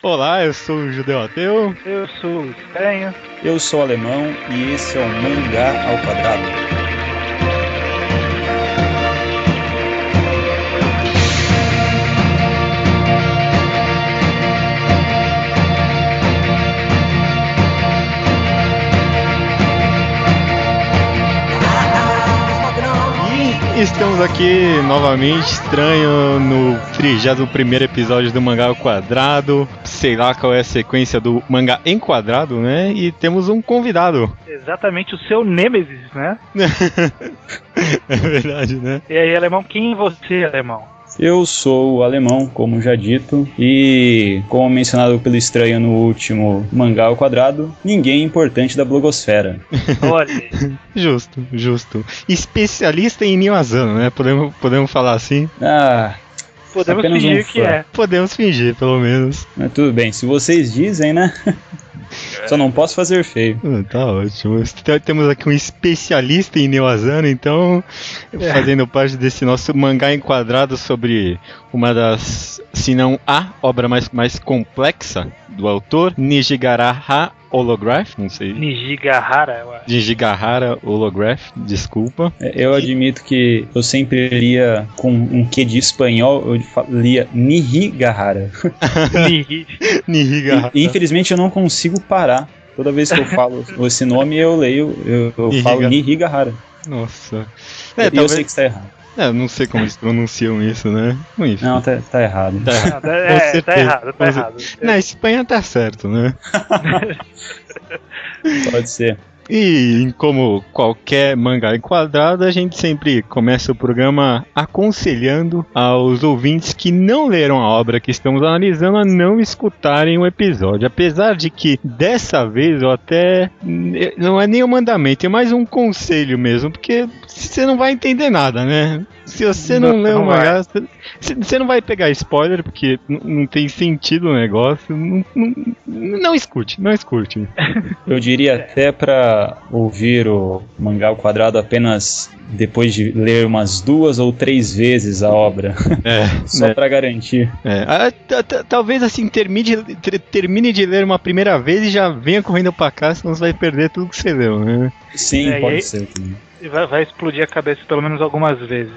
Olá, eu sou o Judeu Ateu. Eu sou o Estranho. Eu sou o Alemão e esse é o Mangá ao Quadrado. E estamos aqui novamente, Estranho, no 31º episódio do Mangá ao Quadrado. Sei lá qual é a sequência do Mangá em Quadrado, né? E temos um convidado. Exatamente o seu Nêmesis, né? É verdade, né? E aí, Alemão, quem é você, Alemão? Eu sou o Alemão, como já dito, e como mencionado pelo Estranho no último Mangá ao Quadrado, ninguém importante da blogosfera. Olha, Justo. Especialista em Niwazano, né? Podemos falar assim? podemos apenas fingir fã. que é. Podemos fingir, pelo menos. Mas tudo bem, se vocês dizem, né? Só não posso fazer feio. Tá ótimo. Temos aqui um especialista em Niwazano, então, fazendo parte desse nosso mangá enquadrado sobre uma das, se não a obra mais complexa do autor, Nijigahara Holograph, não sei. Nijigahara, eu acho. Nijigahara Holograph, desculpa. Eu admito que eu sempre lia com um quê de espanhol, eu lia Nijigahara. Nijigahara. E, infelizmente eu não consigo parar. Toda vez que eu falo esse nome, eu leio, eu falo Nijigahara. Nossa. E eu sei que está errado. Eu não sei como eles pronunciam isso, né? Enfim. Não, tá errado. Tá errado. Tá errado. Na Espanha tá certo, né? Pode ser. E como qualquer mangá enquadrado, a gente sempre começa o programa aconselhando aos ouvintes que não leram a obra que estamos analisando a não escutarem o episódio. Apesar de que dessa vez eu até não é nem um mandamento, é mais um conselho mesmo, porque você não vai entender nada, né? Se você não lê o mangá, você não vai pegar spoiler, porque não tem sentido o negócio. Não escute. Eu diria até pra ouvir o Mangá ao Quadrado apenas depois de ler umas 2 ou 3 vezes a obra. Só pra garantir. Talvez assim, termine de ler uma primeira vez e já venha correndo pra cá, senão você vai perder tudo que você leu, né? Sim, pode ser também. Vai explodir a cabeça pelo menos algumas vezes.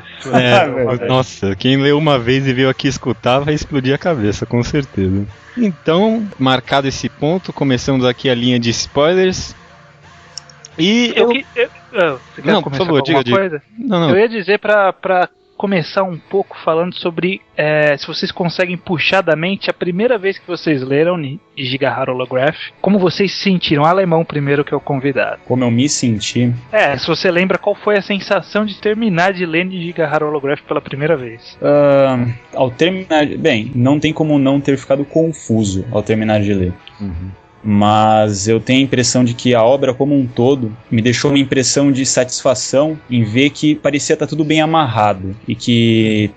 Nossa, quem leu uma vez e veio aqui escutar vai explodir a cabeça, com certeza. Então, marcado esse ponto, começamos aqui a linha de spoilers. E você quer não, começar por favor, com alguma diga. coisa? Não. Eu ia dizer pra começar um pouco falando sobre se vocês conseguem puxar da mente a primeira vez que vocês leram Nijigahara Holograph, como vocês se sentiram? Alemão primeiro, que é o convidado. Como eu me senti. Se você lembra qual foi a sensação de terminar de ler Nijigahara Holograph pela primeira vez. Ao terminar. Bem, não tem como não ter ficado confuso ao terminar de ler. Mas eu tenho a impressão de que a obra como um todo me deixou uma impressão de satisfação em ver que parecia estar tudo bem amarrado e que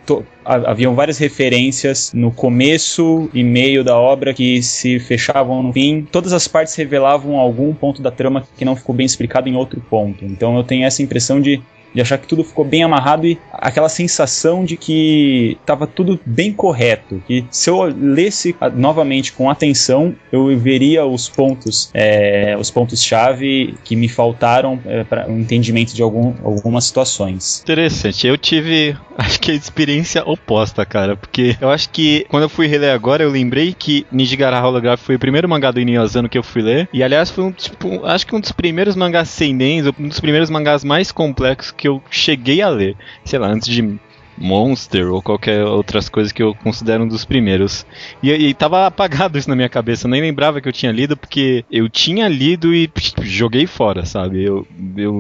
haviam várias referências no começo e meio da obra que se fechavam no fim. Todas as partes revelavam algum ponto da trama que não ficou bem explicado em outro ponto. Então eu tenho essa impressão de achar que tudo ficou bem amarrado e aquela sensação de que estava tudo bem correto, que se eu lesse novamente com atenção, eu veria os pontos-chave que me faltaram para o entendimento de algumas situações. Interessante, eu tive, acho que a experiência oposta, cara, porque eu acho que quando eu fui reler agora, eu lembrei que Nijigahara Holograph foi o primeiro mangá do Inuyasha que eu fui ler, e aliás foi acho que um dos primeiros mangás seinen, um dos primeiros mangás mais complexos que eu cheguei a ler, sei lá, antes de Monster ou qualquer outras coisas que eu considero um dos primeiros. E tava apagado isso na minha cabeça, eu nem lembrava que eu tinha lido, porque eu tinha lido e joguei fora, sabe? Eu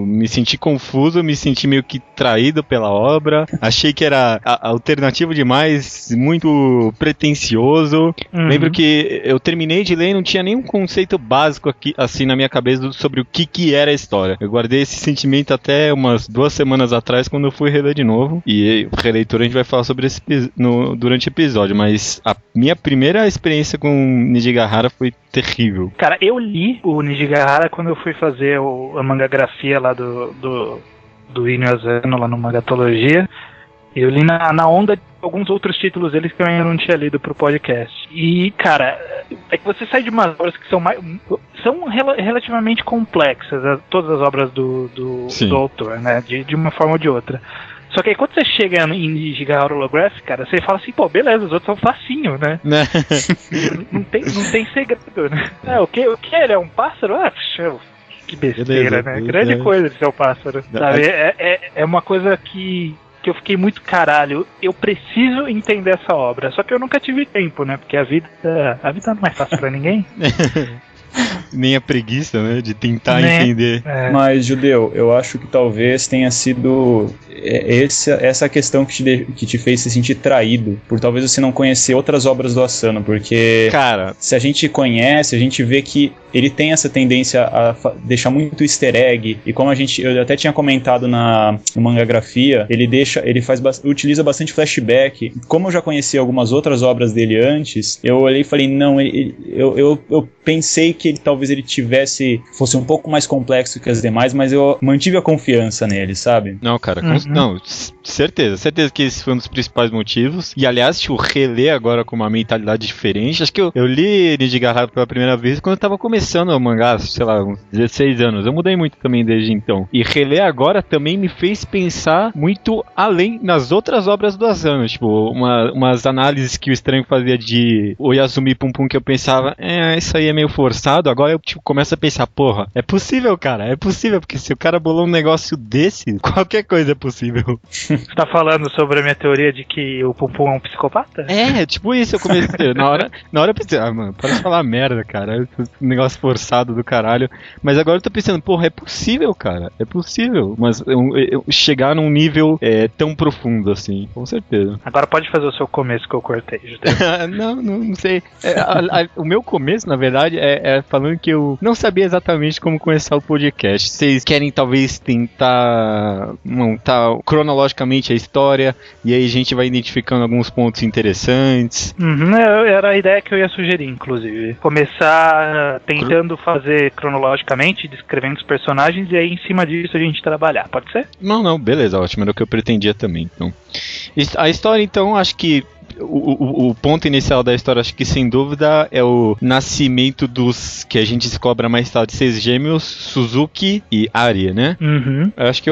me senti confuso, me senti meio que traído pela obra, achei que era alternativo demais, muito pretencioso. Lembro que eu terminei de ler e não tinha nenhum conceito básico aqui, assim, na minha cabeça sobre o que era a história. Eu guardei esse sentimento até umas 2 semanas atrás, quando eu fui reler de novo, e releitura a gente vai falar sobre durante o episódio, mas a minha primeira experiência com Nijigahara foi terrível. Cara, eu li o Nijigahara quando eu fui fazer a mangagrafia lá do Inuyasha lá no Mangatologia, Eu li na onda de alguns outros títulos deles que eu ainda não tinha lido pro podcast. E, cara, é que você sai de umas obras que são relativamente complexas, todas as obras do autor, né? De uma forma ou de outra. Só que aí quando você chega em Nijigahara Holograph, cara, você fala assim, pô, beleza, os outros são facinho, né? não tem segredo, né? O que ele é um pássaro? Que besteira, né? Grande coisa de ser um pássaro. Sabe? É uma coisa que eu fiquei muito caralho. Eu preciso entender essa obra. Só que eu nunca tive tempo, né? Porque a vida não é fácil pra ninguém. Nem a preguiça, né? De tentar entender. Mas, Judeu, eu acho que talvez tenha sido essa questão que te fez se sentir traído, por talvez você não conhecer outras obras do Asano, porque cara, se a gente conhece, a gente vê que ele tem essa tendência a deixar muito easter egg, e como eu até tinha comentado no Mangagrafia, ele utiliza bastante flashback. Como eu já conheci algumas outras obras dele antes, eu olhei e falei, não, eu pensei que talvez ele fosse um pouco mais complexo que as demais, mas eu mantive a confiança nele, sabe? Não, cara, não, certeza que esse foi um dos principais motivos. E aliás, tipo, reler agora com uma mentalidade diferente. Acho que eu li Nijigahara pela primeira vez quando eu tava começando o mangá, sei lá, uns 16 anos. Eu mudei muito também desde então. E reler agora também me fez pensar muito além nas outras obras do Asano. Tipo, umas análises que o Estranho fazia de Oyasumi Pum Pum, que eu pensava, isso aí é meio forçado. Agora eu começo a pensar, porra, é possível, cara, é possível, porque se o cara bolou um negócio desse, qualquer coisa é possível. Você tá falando sobre a minha teoria de que o Pum Pum é um psicopata? Tipo isso, eu comecei. Na hora eu pensei, mano, para de falar merda, cara, um negócio forçado do caralho. Mas agora eu tô pensando, porra, é possível, cara, é possível. Mas eu chegar num nível tão profundo assim, com certeza. Agora pode fazer o seu começo que eu cortei, não sei. O meu começo, na verdade, é falando que eu não sabia exatamente como começar o podcast. Vocês querem talvez tentar montar cronologicamente a história e aí a gente vai identificando alguns pontos interessantes? Era a ideia que eu ia sugerir, inclusive. Começar tentando fazer cronologicamente, descrevendo os personagens e aí em cima disso a gente trabalhar, pode ser? Não, beleza, ótimo, era o que eu pretendia também. Então, a história, então, acho que o ponto inicial da história, acho que sem dúvida, é o nascimento dos que a gente descobre mais tarde, 6 gêmeos, Suzuki e Arya, né? Acho que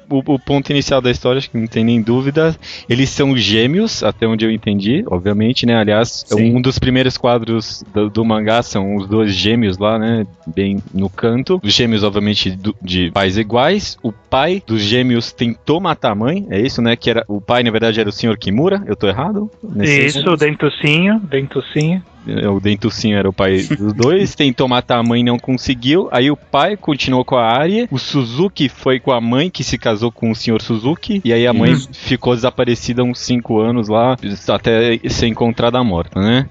o ponto inicial da história, acho que não tem nem dúvida. Eles são gêmeos, até onde eu entendi, obviamente, né? Aliás, um dos primeiros quadros do mangá são os 2 gêmeos lá, né? Bem no canto. Os gêmeos, obviamente, de pais iguais. O pai dos gêmeos tentou matar a mãe, é isso, né? Que o pai, na verdade, era o Sr. Kimura, eu tô errado? Isso, o Dentucinho. O Dentucinho era o pai dos dois, tentou matar a mãe e não conseguiu. Aí o pai continuou com a Arya, o Suzuki foi com a mãe que se casou com o Sr. Suzuki, e aí a mãe ficou desaparecida uns 5 anos lá, até ser encontrada morta, né?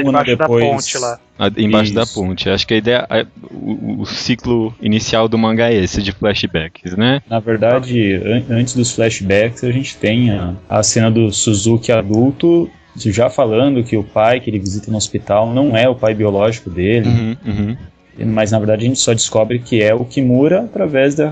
Embaixo da ponte lá. Embaixo da ponte. Acho que a ideia, o ciclo inicial do mangá é esse, de flashbacks, né? Na verdade, antes dos flashbacks, a gente tem a cena do Suzuki adulto, já falando que o pai que ele visita no hospital não é o pai biológico dele. Mas na verdade a gente só descobre que é o Kimura através de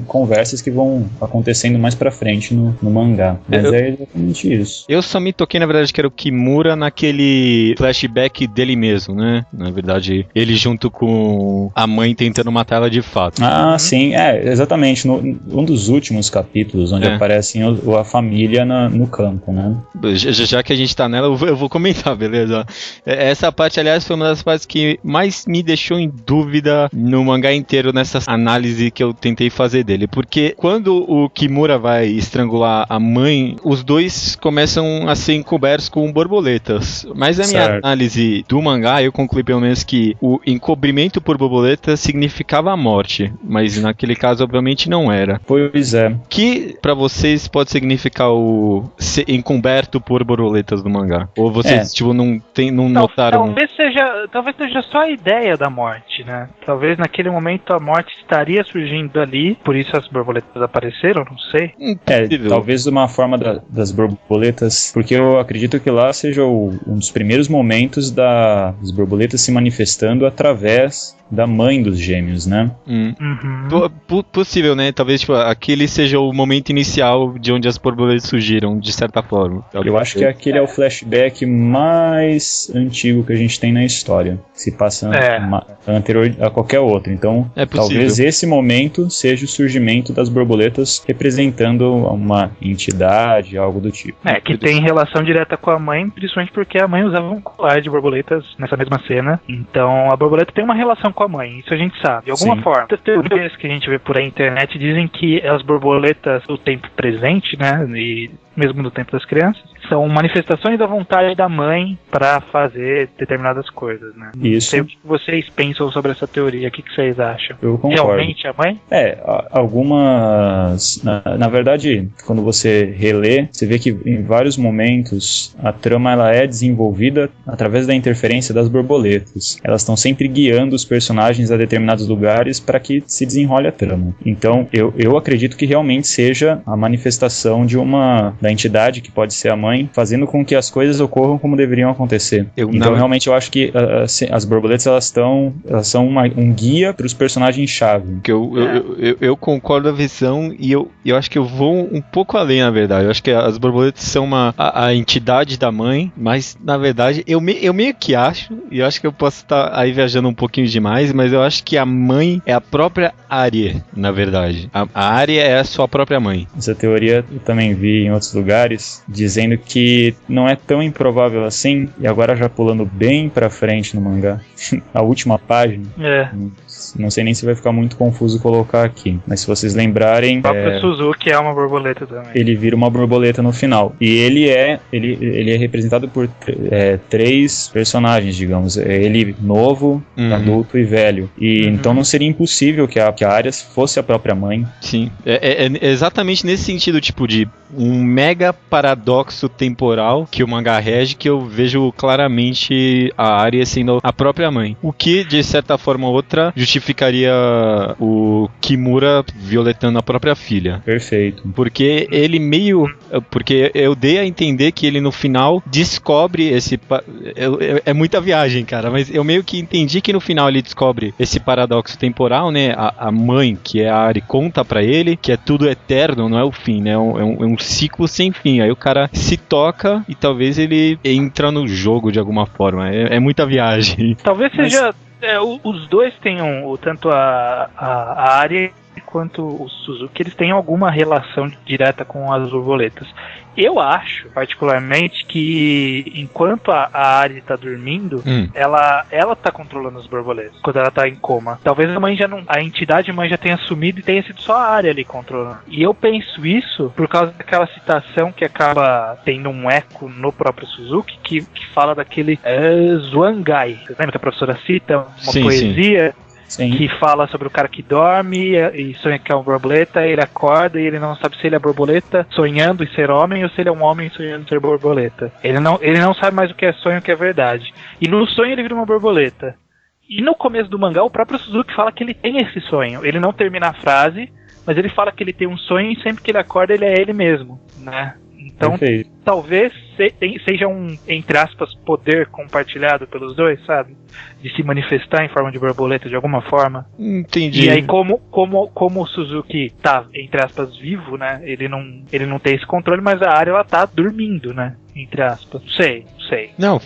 conversas que vão acontecendo mais pra frente no mangá. Mas é exatamente isso. Eu só me toquei, na verdade, que era o Kimura naquele flashback dele mesmo, né? Na verdade, ele junto com a mãe tentando matar ela de fato. Sim, exatamente. Um dos últimos capítulos, onde aparecem a família no campo, né? Já que a gente tá nela, eu vou comentar, beleza? Essa parte, aliás, foi uma das partes que mais me deixou em dúvida no mangá inteiro, nessa análise que eu tentei fazer dele, porque quando o Kimura vai estrangular a mãe, os dois começam a ser encobertos com borboletas, mas a minha análise do mangá, eu concluí pelo menos que o encobrimento por borboleta significava a morte, mas naquele caso obviamente não era. Pois é. Que pra vocês pode significar o ser encoberto por borboletas do mangá? Ou vocês não notaram? Talvez seja só a ideia da morte, né? Talvez naquele momento a morte estaria surgindo ali, por isso as borboletas apareceram, não sei. Talvez uma forma das borboletas, porque eu acredito que lá seja um dos primeiros momentos das borboletas se manifestando através da mãe dos gêmeos, né? Possível, né? Talvez tipo, aquele seja o momento inicial de onde as borboletas surgiram, de certa forma. Eu acho que aquele é o flashback mais antigo que a gente tem na história. Se passa anterior a qualquer outro. Então, talvez esse momento seja o surgimento das borboletas representando uma entidade, algo do tipo. Que tem relação direta com a mãe, principalmente porque a mãe usava um colar de borboletas nessa mesma cena. Então, a borboleta tem uma relação com a mãe, isso a gente sabe, de alguma forma. As teorias que a gente vê por aí na internet dizem que as borboletas do tempo presente, né, e mesmo no tempo das crianças, são manifestações da vontade da mãe para fazer determinadas coisas, né? Isso. Não sei o que vocês pensam sobre essa teoria, o que vocês acham? Eu concordo. Realmente a mãe? Algumas... Na verdade, quando você relê, você vê que em vários momentos a trama ela é desenvolvida através da interferência das borboletas. Elas estão sempre guiando os personagens a determinados lugares para que se desenrole a trama. Então, eu acredito que realmente seja a manifestação da entidade, que pode ser a mãe, fazendo com que as coisas ocorram como deveriam acontecer. Realmente eu acho que as borboletas elas são um guia para os personagens-chave. Eu concordo a visão e eu acho que eu vou um pouco além, na verdade. Eu acho que as borboletas são a entidade da mãe, mas na verdade eu meio que acho, e eu acho que eu posso estar aí viajando um pouquinho demais, mas eu acho que a mãe é a própria Arya, na verdade. A Arya é a sua própria mãe. Essa teoria eu também vi em outros lugares, dizendo que não é tão improvável assim, e agora já pulando bem pra frente no mangá, a última página, não sei nem se vai ficar muito confuso colocar aqui, mas se vocês lembrarem... O próprio Suzuki é uma borboleta também. Ele vira uma borboleta no final, e ele é representado por 3 personagens, digamos, ele novo, adulto e velho, e então não seria impossível que a Arya fosse a própria mãe. Sim, é exatamente nesse sentido, tipo de um mega paradoxo temporal que o mangá rege, que eu vejo claramente a Arya sendo a própria mãe. O que, de certa forma ou outra, justificaria o Kimura violetando a própria filha. Perfeito. Porque ele porque eu dei a entender que ele no final descobre esse... É muita viagem, cara, mas eu meio que entendi que no final ele descobre esse paradoxo temporal, né? A mãe, que é a Arya, conta pra ele que é tudo eterno, não é o fim, né? É um ciclo sem fim. Aí o cara se toca e talvez ele entra no jogo de alguma forma. É muita viagem. Talvez seja... os dois tenham, tanto a Arya quanto o Suzuki, eles têm alguma relação direta com as borboletas. Eu acho, particularmente, que enquanto a Arya tá dormindo, ela tá controlando as borboletas, quando ela tá em coma. Talvez a entidade mãe já tenha sumido e tenha sido só a Arya ali controlando. E eu penso isso por causa daquela citação que acaba tendo um eco no próprio Suzuki, que fala daquele Zwangai. Você lembra que a professora cita uma poesia? Sim. Que fala sobre o cara que dorme e sonha que é uma borboleta, ele acorda e ele não sabe se ele é borboleta sonhando em ser homem ou se ele é um homem sonhando em ser borboleta. Ele não sabe mais o que é sonho e o que é verdade. E no sonho ele vira uma borboleta. E no começo do mangá o próprio Suzuki fala que ele tem esse sonho. Ele não termina a frase, mas ele fala que ele tem um sonho e sempre que ele acorda ele é ele mesmo, né? Então, talvez seja um, entre aspas, poder compartilhado pelos dois, sabe? De se manifestar em forma de borboleta de alguma forma. Entendi. E aí, como o Suzuki tá, entre aspas, vivo, né? Ele não tem esse controle, mas a Arya, ela tá dormindo, né? Entre aspas. Não sei. Não,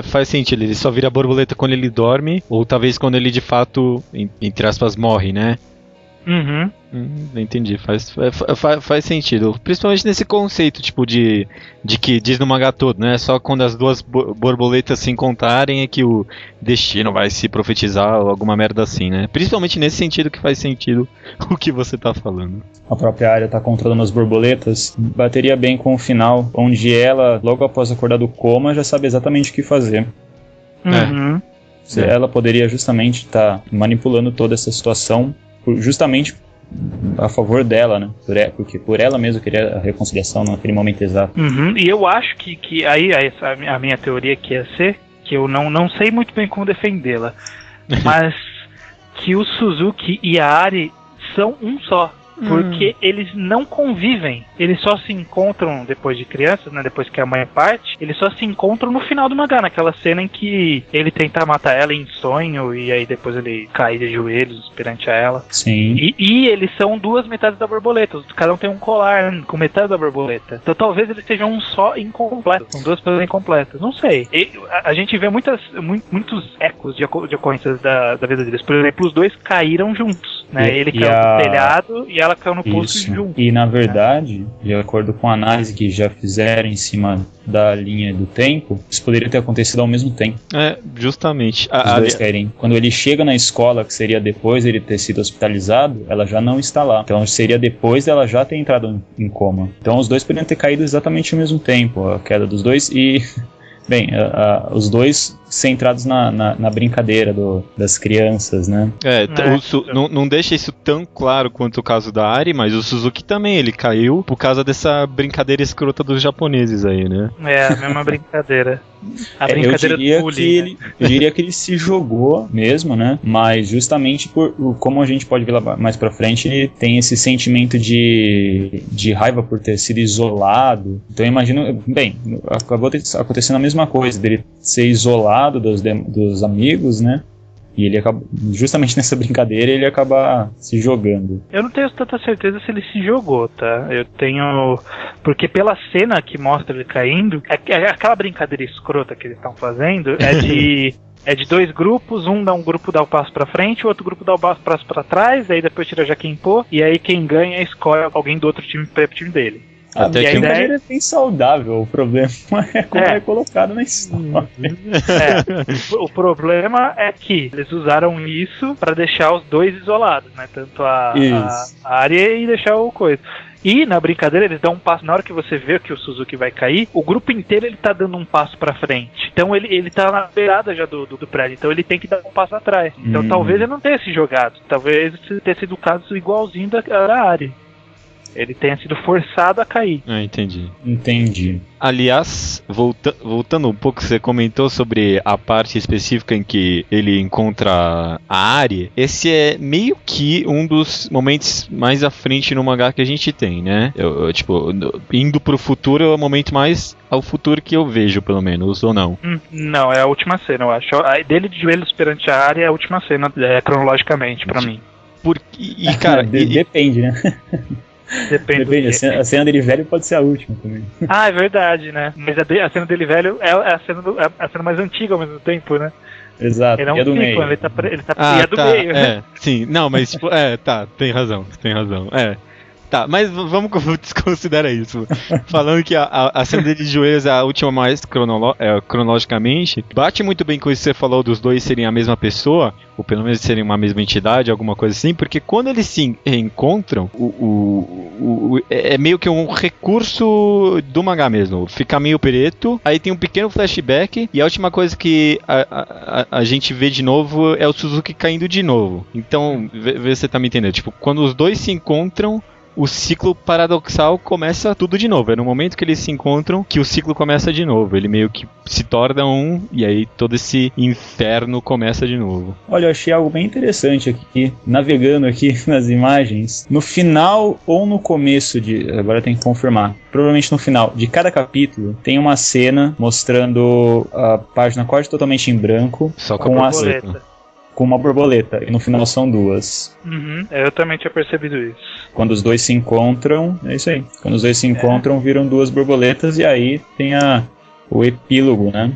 faz sentido. Ele só vira borboleta quando ele dorme, ou talvez quando ele de fato, entre aspas, morre, né? Uhum. Entendi, faz sentido. Principalmente nesse conceito, tipo, de que diz no mangá todo, né? Só quando as duas borboletas se encontrarem é que o destino vai se profetizar ou alguma merda assim, né? Principalmente nesse sentido que faz sentido o que você tá falando. A própria Arya tá controlando as borboletas, bateria bem com o final, onde ela, logo após acordar do coma, já sabe exatamente o que fazer. Uhum. Ela poderia justamente estar manipulando toda essa situação justamente a favor dela, né? Porque por ela mesma queria a reconciliação naquele momento exato. Uhum. E eu acho que aí a minha teoria que ia ser, que eu não sei muito bem como defendê-la, mas que o Suzuki e a Arya são um só. Porque eles não convivem. Eles só se encontram depois de crianças, né? Depois que a mãe parte, eles só se encontram no final do mangá, naquela cena em que ele tenta matar ela em sonho e aí depois ele cai de joelhos perante a ela. Sim. E eles são duas metades da borboleta. Cada um tem um colar com metade da borboleta. Então talvez eles sejam um só incompleto. São duas pessoas incompletas. Não sei. A gente vê muitos ecos de ocorrências da vida deles. Por exemplo, os dois caíram juntos. Né? Ele caiu no telhado e ela caiu no poço junto. E na verdade, de acordo com a análise que já fizeram em cima da linha do tempo, isso poderia ter acontecido ao mesmo tempo. Justamente. Os dois caírem. Quando ele chega na escola, que seria depois dele ter sido hospitalizado, ela já não está lá. Então seria depois dela já ter entrado em coma. Então os dois poderiam ter caído exatamente ao mesmo tempo, a queda dos dois e... Bem, os dois centrados na brincadeira das crianças, né? Não deixa isso tão claro quanto o caso da Ari, mas o Suzuki também, ele caiu por causa dessa brincadeira escrota dos japoneses aí, né? A mesma brincadeira. A brincadeira do bullying. Eu diria que ele se jogou mesmo, né? Mas justamente como a gente pode ver lá mais pra frente, ele tem esse sentimento de raiva por ter sido isolado. Então eu imagino, bem, acabou acontecendo a mesma coisa, dele ser isolado dos amigos, né? E ele acaba, justamente nessa brincadeira, ele acaba se jogando. Eu não tenho tanta certeza se ele se jogou, tá? Eu tenho... Porque pela cena que mostra ele caindo, aquela brincadeira escrota que eles estão fazendo é de dois grupos, um grupo dá o passo pra frente, o outro grupo dá o passo pra trás, aí depois tira já quem pô, e aí quem ganha escolhe alguém do outro time pro time dele. Até que a maneira é bem saudável, o problema é como é colocado na história. O problema é que eles usaram isso pra deixar os dois isolados, né? Tanto a área e deixar o coisa. E na brincadeira eles dão um passo, na hora que você vê que o Suzuki vai cair, o grupo inteiro ele tá dando um passo pra frente. Então ele tá na beirada já do prédio, então ele tem que dar um passo atrás. Então talvez ele não tenha se jogado, talvez tenha sido o caso igualzinho da área. Ele tenha sido forçado a cair. Entendi. Aliás, voltando um pouco, você comentou sobre a parte específica em que ele encontra a Ari. Esse é meio que um dos momentos mais à frente no mangá que a gente tem, né? Indo pro futuro é o momento mais ao futuro que eu vejo, pelo menos, ou não? Não, é a última cena, eu acho. Dele de joelhos perante a Ari é a última cena, cronologicamente, pra mim. Cara... Depende, né? Depende. A cena dele velho pode ser a última também. É verdade, né? Mas a cena dele velho é a cena mais antiga ao mesmo tempo, né? Exato, ele é do meio. Ele tá do meio, né? Sim, não, mas tem razão. Tá, mas vamos desconsiderar isso. Falando que a cena dele de joelhos é a última mais cronologicamente, bate muito bem com isso que você falou dos dois serem a mesma pessoa, ou pelo menos serem uma mesma entidade, alguma coisa assim, porque quando eles se reencontram, é meio que um recurso do mangá mesmo. Fica meio preto, aí tem um pequeno flashback, e a última coisa que a gente vê de novo é o Suzuki caindo de novo. Então, vê se você tá me entendendo. Tipo, quando os dois se encontram, o ciclo paradoxal começa tudo de novo. É no momento que eles se encontram que o ciclo começa de novo. Ele meio que se torna um, e aí todo esse inferno começa de novo. Olha, eu achei algo bem interessante aqui, navegando aqui nas imagens. No final ou no começo agora tem que confirmar, provavelmente no final de cada capítulo, tem uma cena mostrando a página quase totalmente em branco, só com a borboleta. Com uma borboleta, e no final são duas. Eu também tinha percebido isso. Quando os dois se encontram, é isso aí. Quando os dois se encontram, viram duas borboletas, e aí tem o epílogo, né?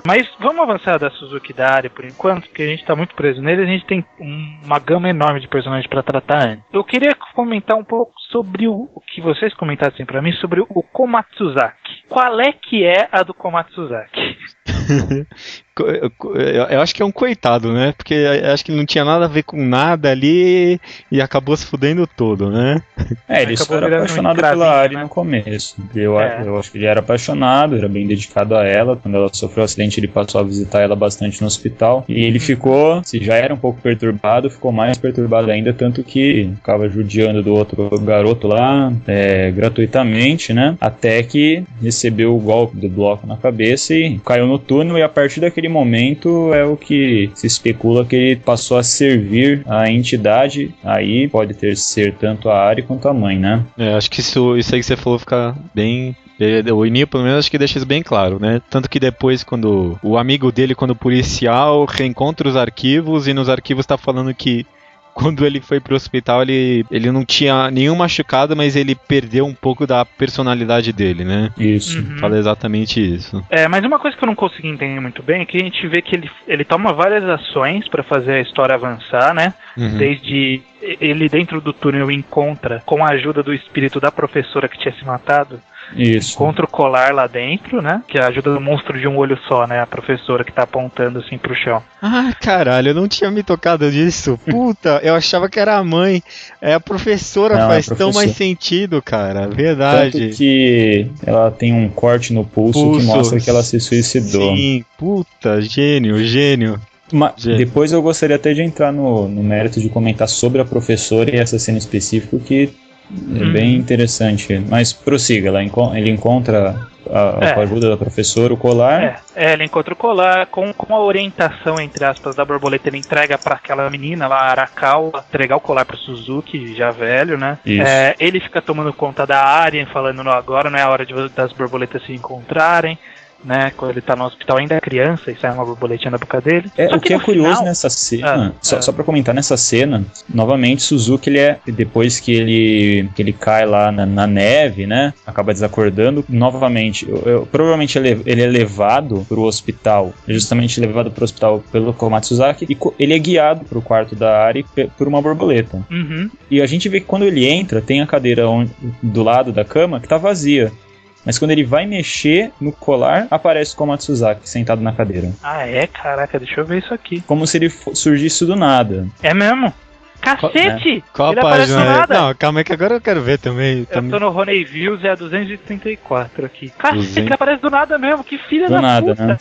Mas vamos avançar da Suzuki da área por enquanto, porque a gente tá muito preso nele, a gente tem uma gama enorme de personagens pra tratar antes. Eu queria comentar um pouco sobre o que vocês comentassem pra mim, sobre o Komatsuzaki. Qual é que é a do Komatsuzaki? Eu acho que é um coitado, né? Porque eu acho que não tinha nada a ver com nada ali e acabou se fudendo todo, né? Ele só era apaixonado pela Ari, né? No começo. Eu acho que ele era apaixonado, era bem dedicado a ela. Quando ela sofreu um acidente, ele passou a visitar ela bastante no hospital. E ele ficou, se já era um pouco perturbado, ficou mais perturbado ainda, tanto que ficava judiando do outro garoto lá, gratuitamente, né? Até que recebeu o golpe do bloco na cabeça e caiu no túnel, e a partir daquele naquele momento é o que se especula que ele passou a servir a entidade, aí pode ser tanto a Ari quanto a mãe, né? Acho que isso aí que você falou fica bem... O Inio, pelo menos, acho que deixa isso bem claro, né? Tanto que depois, quando o amigo dele, quando policial, reencontra os arquivos, e nos arquivos tá falando que quando ele foi pro hospital, ele não tinha nenhum machucado, mas ele perdeu um pouco da personalidade dele, né? Isso. Fala exatamente isso. Mas uma coisa que eu não consegui entender muito bem é que a gente vê que ele toma várias ações pra fazer a história avançar, né? Desde ele dentro do túnel encontra, com a ajuda do espírito da professora que tinha se matado, Isso. encontra o colar lá dentro, né? Que é a ajuda do monstro de um olho só, né? A professora que tá apontando assim pro chão. Ah, caralho, eu não tinha me tocado disso. Puta, eu achava que era a mãe. A professora Não, faz é a tão mais professora. sentido, cara. Verdade. Tanto que ela tem um corte no pulso que mostra que ela se suicidou. Sim, puta, gênio. Depois eu gostaria até de entrar no mérito de comentar sobre a professora e essa cena específica, que é bem interessante. Mas prossiga, ele encontra com a ajuda da professora o colar. Ele encontra o colar com a orientação, entre aspas, da borboleta. Ele entrega pra aquela menina lá, Arakawa, entregar o colar pro Suzuki, já velho, né? Isso. Ele fica tomando conta da Arien, falando, não, agora não é a hora das borboletas se encontrarem. Né, quando ele tá no hospital ainda é criança e sai uma borboletinha da boca dele. O que é curioso nessa cena, só pra comentar, nessa cena, novamente Suzuki, depois que ele cai lá na neve, né, acaba desacordando, novamente, provavelmente ele é levado pro hospital, justamente levado pro hospital pelo Komatsuzaki, e ele é guiado pro quarto da Ari por uma borboleta. E a gente vê que quando ele entra, tem a cadeira do lado da cama que tá vazia. Mas quando ele vai mexer no colar, aparece o Komatsuzaki sentado na cadeira. Ah, Caraca, deixa eu ver isso aqui. Como se ele surgisse do nada. É mesmo? Cacete! Qual ele a aparece do página? nada. Não, calma aí que agora eu quero ver também. Eu tô no Honey Views, é a 234 aqui. Cacete, 200. ele aparece do nada mesmo, que filha Do da nada, puta. né?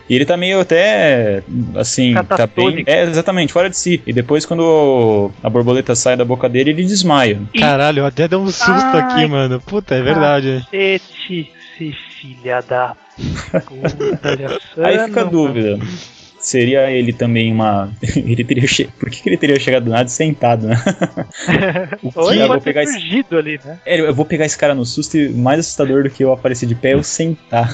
E ele tá meio até, assim, tá bem... exatamente, fora de si. E depois quando a borboleta sai da boca dele, ele desmaia. Caralho, eu até dei um susto aqui, mano. Puta, é verdade. Cacete, esse filha da puta. Aí fica a dúvida. Seria ele também ele teria Por que ele teria chegado do nada e sentado, né? Ou ele eu vou pode ter pegar fugido ali, né? Eu vou pegar esse cara no susto, e mais assustador do que eu aparecer de pé é eu sentar.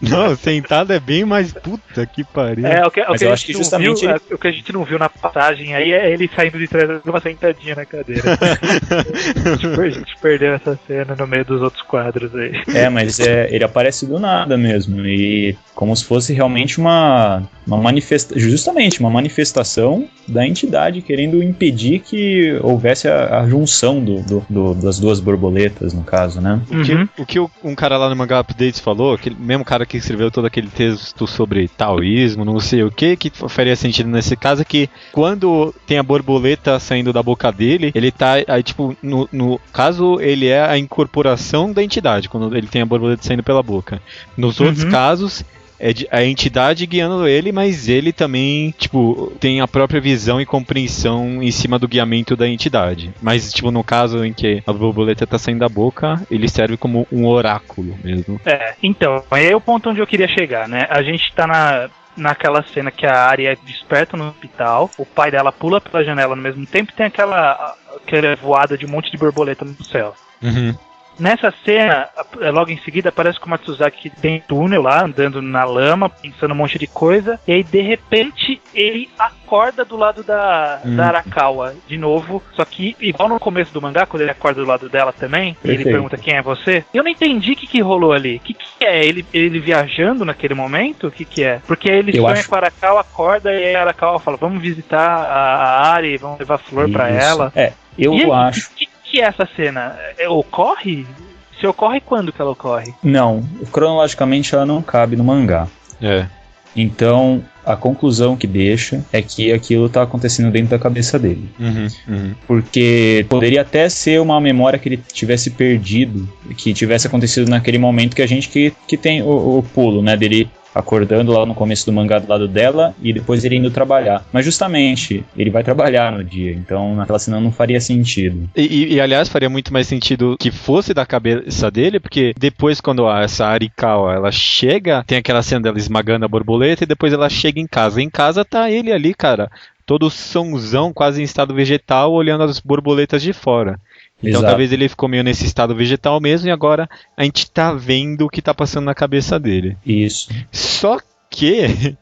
Não, sentado é bem mais puta que pariu. Mas eu acho que justamente o que a gente não viu na passagem aí é ele saindo de trás de uma sentadinha na cadeira. A gente perdeu essa cena no meio dos outros quadros aí. Mas ele aparece do nada mesmo. E como se fosse realmente uma manifestação da entidade querendo impedir que houvesse a junção das duas borboletas, no caso, né? O que um cara lá no Manga Updates falou, aquele mesmo cara que escreveu todo aquele texto sobre taoísmo, não sei o que faria sentido nesse caso, é que quando tem a borboleta saindo da boca dele, ele tá, aí, tipo, no caso, ele é a incorporação da entidade, quando ele tem a borboleta saindo pela boca. Nos outros casos, é a entidade guiando ele, mas ele também, tipo, tem a própria visão e compreensão em cima do guiamento da entidade. Mas, tipo, no caso em que a borboleta tá saindo da boca, ele serve como um oráculo mesmo. Então, aí é o ponto onde eu queria chegar, né? A gente tá naquela cena que a Ari é desperta no hospital, o pai dela pula pela janela no mesmo tempo e tem aquela voada de um monte de borboleta no céu. Nessa cena, logo em seguida, aparece que o Matsuzaki tem túnel lá, andando na lama, pensando um monte de coisa, e aí, de repente, ele acorda do lado da Arakawa, de novo, só que, igual no começo do mangá, quando ele acorda do lado dela também, e ele pergunta quem é você, eu não entendi o que rolou ali. O que é? Ele viajando naquele momento? O que é? Porque ele sonha com a Arakawa, acorda, e a Arakawa fala, vamos visitar a Ari, vamos levar flor pra ela. Eu acho... O que é essa cena? Ocorre? Se ocorre, quando que ela ocorre? Não, cronologicamente ela não cabe no mangá. Então, a conclusão que deixa é que aquilo tá acontecendo dentro da cabeça dele. Porque poderia até ser uma memória que ele tivesse perdido, que tivesse acontecido naquele momento que a gente que tem o pulo, né, dele acordando lá no começo do mangá do lado dela e depois ele indo trabalhar. Mas justamente, ele vai trabalhar no dia, então naquela cena não faria sentido. E aliás, faria muito mais sentido que fosse da cabeça dele, porque depois quando essa Arikawa, ela chega, tem aquela cena dela esmagando a borboleta e depois ela chega em casa. Em casa tá ele ali, cara, todo sãozão, quase em estado vegetal, olhando as borboletas de fora. Então talvez ele ficou meio nesse estado vegetal mesmo e agora a gente tá vendo o que tá passando na cabeça dele. Isso. Só que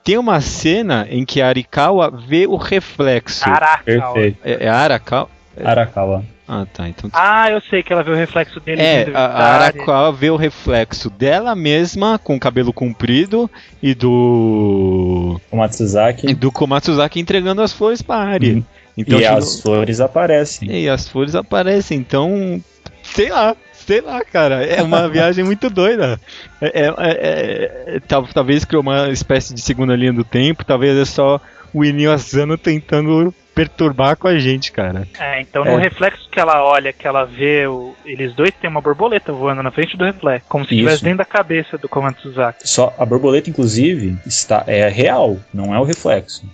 tem uma cena em que a Arikawa vê o reflexo. Arakawa. Perfeito. É Arakawa? Arakawa. Ah, tá. Então... eu sei que ela vê o reflexo dele. A Arakawa vê o reflexo dela mesma com o cabelo comprido e do Komatsuzaki entregando as flores pra Ari. Então, as flores aparecem. E as flores aparecem, então, sei lá, cara, é uma viagem muito doida. Talvez criou uma espécie de segunda linha do tempo, talvez é só o Inio Asano tentando perturbar com a gente, cara. Então no reflexo que ela olha, que ela vê, eles dois tem uma borboleta voando na frente do reflexo, como se estivesse dentro da cabeça do Komatsuzaki. Só a borboleta, inclusive, é real, não é o reflexo.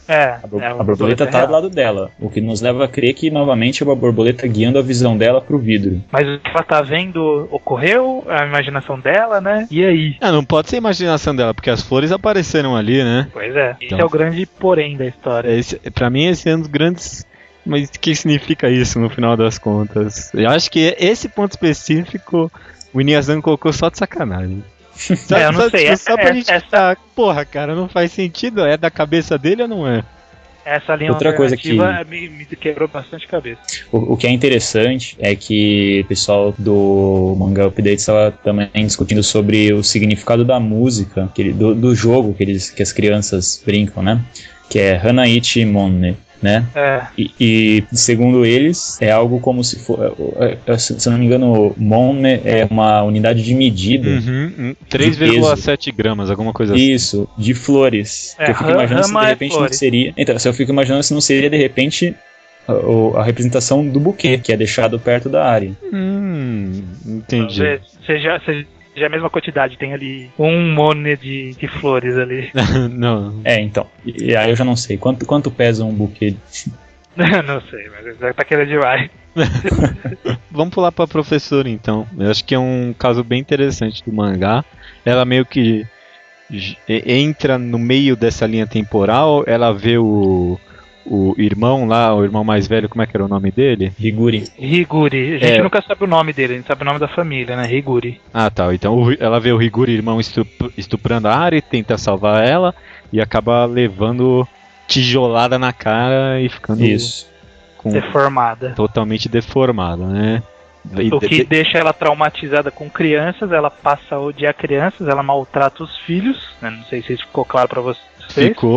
A borboleta tá do lado dela, o que nos leva a crer que novamente é uma borboleta guiando a visão dela pro vidro. Mas o que ela tá vendo ocorreu, a imaginação dela, né? E aí? Não pode ser a imaginação dela, porque as flores apareceram ali, né? Pois é, então, esse é o grande porém da história. Pra mim esse é um dos grandes... Mas o que significa isso no final das contas? Eu acho que esse ponto específico o Inuyasha colocou só de sacanagem. Eu não sei. Só pra gente porra, cara, não faz sentido. É da cabeça dele ou não é? Essa linha outra coisa que me quebrou bastante a cabeça. O que é interessante é que o pessoal do Manga Update estava também discutindo sobre o significado da música, do jogo que as crianças brincam, né? Que é Hanaichi Monne. Né? E segundo eles é algo como se for, se eu não me engano, Monne é uma unidade de medida 3,7 gramas, alguma coisa assim. Isso, de flores. Eu fico imaginando se de repente não seria. Então, eu fico imaginando se não seria de repente a representação do buquê que é deixado perto da área. Entendi. Seja a mesma quantidade, tem ali um monte de flores ali. Não. Então. E aí eu já não sei. Quanto pesa um buquê? Não sei, mas já tá querendo demais. Vamos pular pra professora então. Eu acho que é um caso bem interessante do mangá. Ela meio que entra no meio dessa linha temporal, ela vê o irmão lá, o irmão mais velho, como é que era o nome dele? Higuri. A gente nunca sabe o nome dele, a gente sabe o nome da família, né? Higuri. Ah, tá. Então ela vê o Higuri, irmão, estuprando a Ari, tenta salvar ela e acaba levando tijolada na cara e ficando deformada. Totalmente deformada, né? O que deixa ela traumatizada com crianças, ela passa a odiar crianças, ela maltrata os filhos, né? Não sei se isso ficou claro pra você.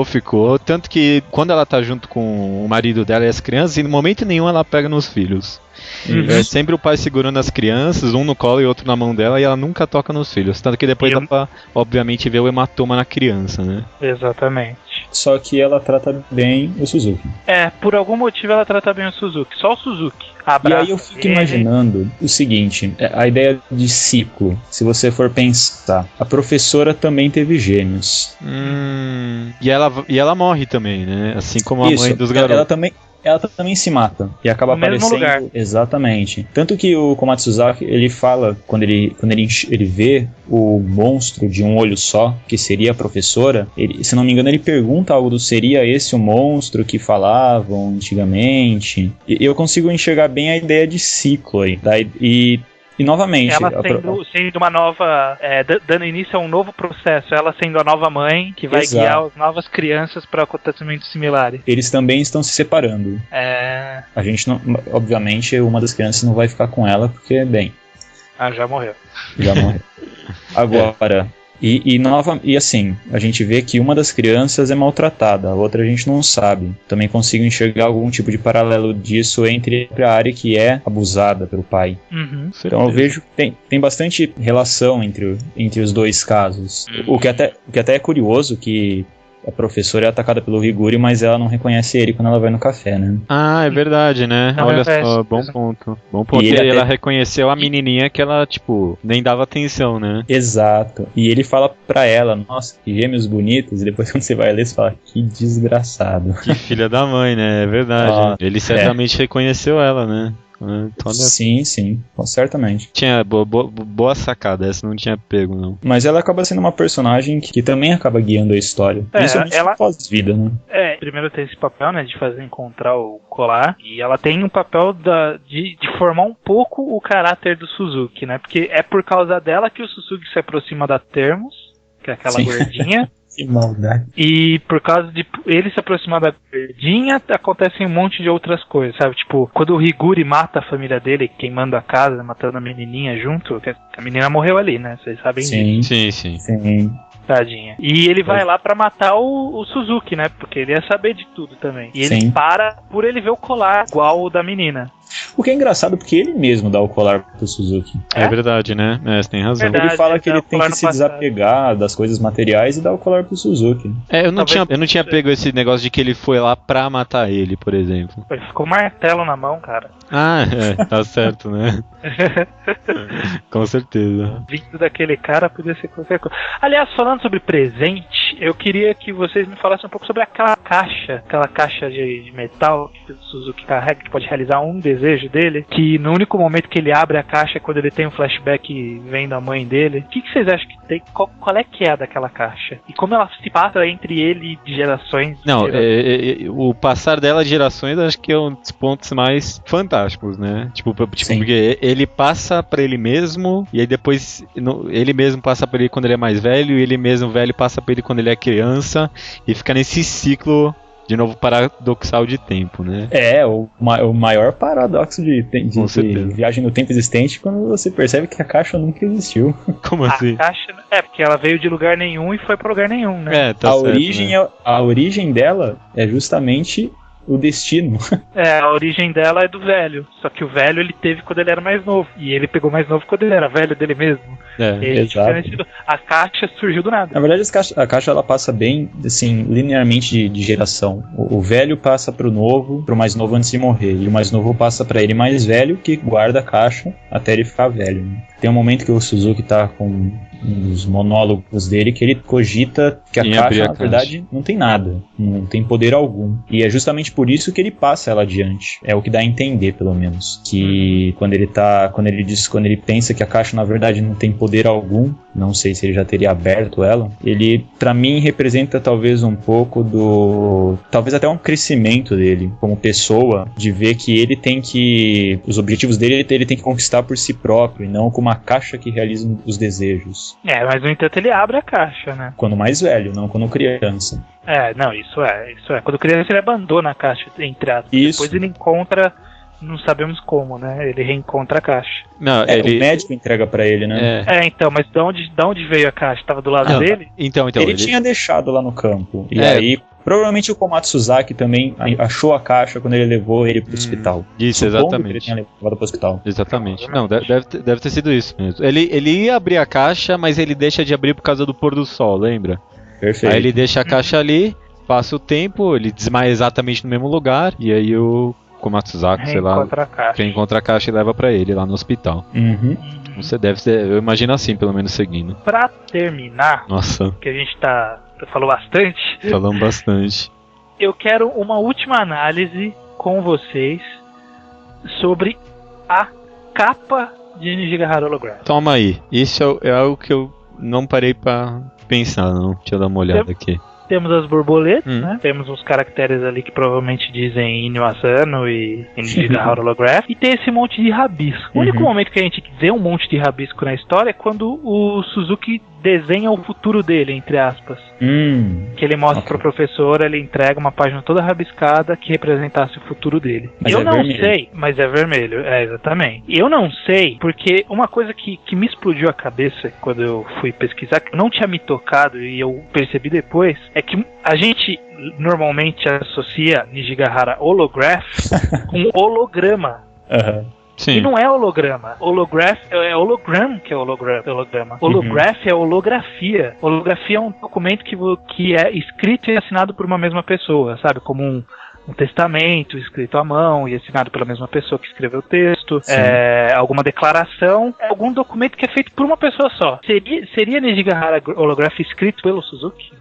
Ficou. Tanto que quando ela tá junto com o marido dela e as crianças, em momento nenhum ela pega nos filhos. É sempre o pai segurando as crianças, um no colo e outro na mão dela, e ela nunca toca nos filhos. Tanto que depois dá pra, obviamente, ver o hematoma na criança, né? Exatamente. Só que ela trata bem o Suzuki. Por algum motivo ela trata bem o Suzuki. Só o Suzuki. E aí eu fico imaginando o seguinte, a ideia de ciclo, se você for pensar, a professora também teve gêmeos. E ela morre também, né? Assim como a mãe dos garotos. Ela também se mata e acaba aparecendo lugar. Exatamente. Tanto que o Komatsuzaki, ele fala, quando ele vê o monstro de um olho só, que seria a professora, se não me engano, ele pergunta algo do seria esse o monstro que falavam antigamente. E eu consigo enxergar bem a ideia de ciclo aí. E novamente... Ela sendo uma nova... dando início a um novo processo. Ela sendo a nova mãe que vai guiar as novas crianças para acontecimentos similares. Eles também estão se separando. A gente não... Obviamente, uma das crianças não vai ficar com ela porque, bem... já morreu. Agora... E assim, a gente vê que uma das crianças é maltratada, a outra a gente não sabe. Também consigo enxergar algum tipo de paralelo disso entre a área que é abusada pelo pai. Então eu vejo que tem bastante relação entre os dois casos. O que até é curioso que a professora é atacada pelo Higuri, mas ela não reconhece ele quando ela vai no café, né? Ah, é verdade, né? Não Olha reconhece. só, bom ponto. Bom ponto. E E ele ela até- reconheceu a menininha que ela, tipo, nem dava atenção, né? Exato. E ele fala pra ela, nossa, que gêmeos bonitos, e depois quando você vai ler, você fala, que desgraçado. Que filha da mãe, né? É verdade. Ah, Ele certamente reconheceu ela, né? Então, olha, Sim, certamente. tinha boa sacada, essa não tinha pego, não. Mas ela acaba sendo uma personagem que também acaba guiando a história. Principalmente ela- no pós-vida, né? Primeiro tem esse papel, né, de fazer encontrar o colar, e ela tem um papel de formar um pouco o caráter do Suzuki, né, porque é por causa dela que o Suzuki se aproxima da Termos, que é aquela Sim. gordinha, Que maldade. e por causa de ele se aproximar da gordinha, acontecem um monte de outras coisas, sabe, tipo, quando o Higuri mata a família dele, queimando a casa, matando a menininha junto, que a menina morreu ali, né, vocês sabem disso. Sim, Sim. Tadinha. E ele vai lá pra matar o Suzuki, né? Porque ele ia saber de tudo também. E ele Sim. para por ele ver o colar igual o da menina. O que é engraçado porque ele mesmo dá o colar pro Suzuki. É verdade, né? Você tem razão. Verdade. Ele fala que dá ele o tem colar que no se passado. desapegar das coisas materiais e dar o colar pro Suzuki. Eu não Talvez- tinha pego esse negócio de que ele foi lá pra matar ele, por exemplo. Ele ficou um martelo na mão, cara. Ah, tá certo, né? Com certeza. Vindo daquele cara podia ser qualquer coisa. Aliás, falando sobre presente, eu queria que vocês me falassem um pouco sobre aquela caixa de metal que o Suzuki carrega, que pode realizar um desejo dele, que no único momento que ele abre a caixa é quando ele tem um flashback vendo a mãe dele. O que vocês acham que tem? Qual é que é daquela caixa? E como ela se passa entre ele e de gerações? Não, gerações? o passar dela de gerações acho que é um dos pontos mais fantásticos, né? Tipo Sim. porque ele passa pra ele mesmo, e aí depois ele mesmo passa pra ele quando ele é mais velho, e ele mesmo velho passa pra ele quando ele é criança, e fica nesse ciclo, de novo, paradoxal de tempo, né? O maior paradoxo de Com certeza. viagem no tempo existente quando você percebe que a caixa nunca existiu. Como assim? A caixa... porque ela veio de lugar nenhum e foi pra lugar nenhum, né? Tá a, certo, origem né? a origem dela é justamente o destino. A origem dela é do velho. Só que o velho ele teve quando ele era mais novo. E ele pegou mais novo quando ele era velho dele mesmo. E aí, exato. diferente a caixa surgiu do nada. Na verdade, a caixa ela passa bem, assim, linearmente de geração. O velho passa pro novo, pro mais novo antes de morrer. E o mais novo passa pra ele mais velho, que guarda a caixa até ele ficar velho, né? Tem um momento que o Suzuki tá com um dos monólogos dele que ele cogita que a Em abrir caixa, a na verdade, não tem nada. Não tem poder algum. E é justamente por isso que ele passa ela adiante. É o que dá a entender, pelo menos. Que quando ele pensa que a caixa, na verdade, não tem poder algum, não sei se ele já teria aberto ela, ele, pra mim, representa talvez um pouco talvez até um crescimento dele como pessoa, de ver que ele tem que... Os objetivos dele, ele tem que conquistar por si próprio, e não como uma caixa que realiza os desejos. Mas no entanto ele abre a caixa, né? Quando mais velho, não quando criança. Não, isso é. Quando criança ele abandona a caixa, entre aspas. Isso. Depois ele encontra, não sabemos como, né? Ele reencontra a caixa. Não, O médico entrega pra ele, né? Então, mas de onde veio a caixa? Tava do lado Não, dele? Então, Ele tinha deixado lá no campo. E É. aí, provavelmente o Komatsuzaki também achou a caixa quando ele levou ele pro hospital. Isso, Supondo que ele exatamente. tinha levado pro hospital. Exatamente. Não, deve ter sido isso mesmo. Ele ia abrir a caixa, mas ele deixa de abrir por causa do pôr do sol, lembra? Perfeito. Aí ele deixa a caixa ali, passa o tempo, ele desmaia exatamente no mesmo lugar, e aí o Komatsuzaki, sei lá, Reencontra a caixa. encontra a caixa e leva pra ele lá no hospital. Uhum. Você deve ser, eu imagino assim, pelo menos seguindo. Pra terminar, Nossa, que a gente falou bastante, falamos bastante. eu quero uma última análise com vocês sobre a capa de Nijigahara Holograph. Toma aí. Isso é algo que eu não parei pra pensar, não. Deixa eu dar uma olhada aqui. Temos as borboletas, Hum. né? Temos uns caracteres ali que provavelmente dizem Inyo Asano e Nijigahara Holograph. E tem esse monte de rabisco. O único momento que a gente vê um monte de rabisco na história é quando o Suzuki desenha o futuro dele, entre aspas. Que ele mostra pro professor, ele entrega uma página toda rabiscada que representasse o futuro dele. Mas eu é não vermelho. sei, mas é vermelho, exatamente. Eu não sei, porque uma coisa que me explodiu a cabeça quando eu fui pesquisar, que não tinha me tocado e eu percebi depois, é que a gente normalmente associa Nijigahara Holograph com holograma. Aham. Sim. E não é holograma. Holograph é hologram que é holograma. Holograph é holografia. Holografia é um documento que é escrito e assinado por uma mesma pessoa, sabe? Como um testamento escrito à mão e assinado pela mesma pessoa que escreveu o texto, alguma declaração, algum documento que é feito por uma pessoa só. Seria Nijigahara Holograph escrito pelo Suzuki?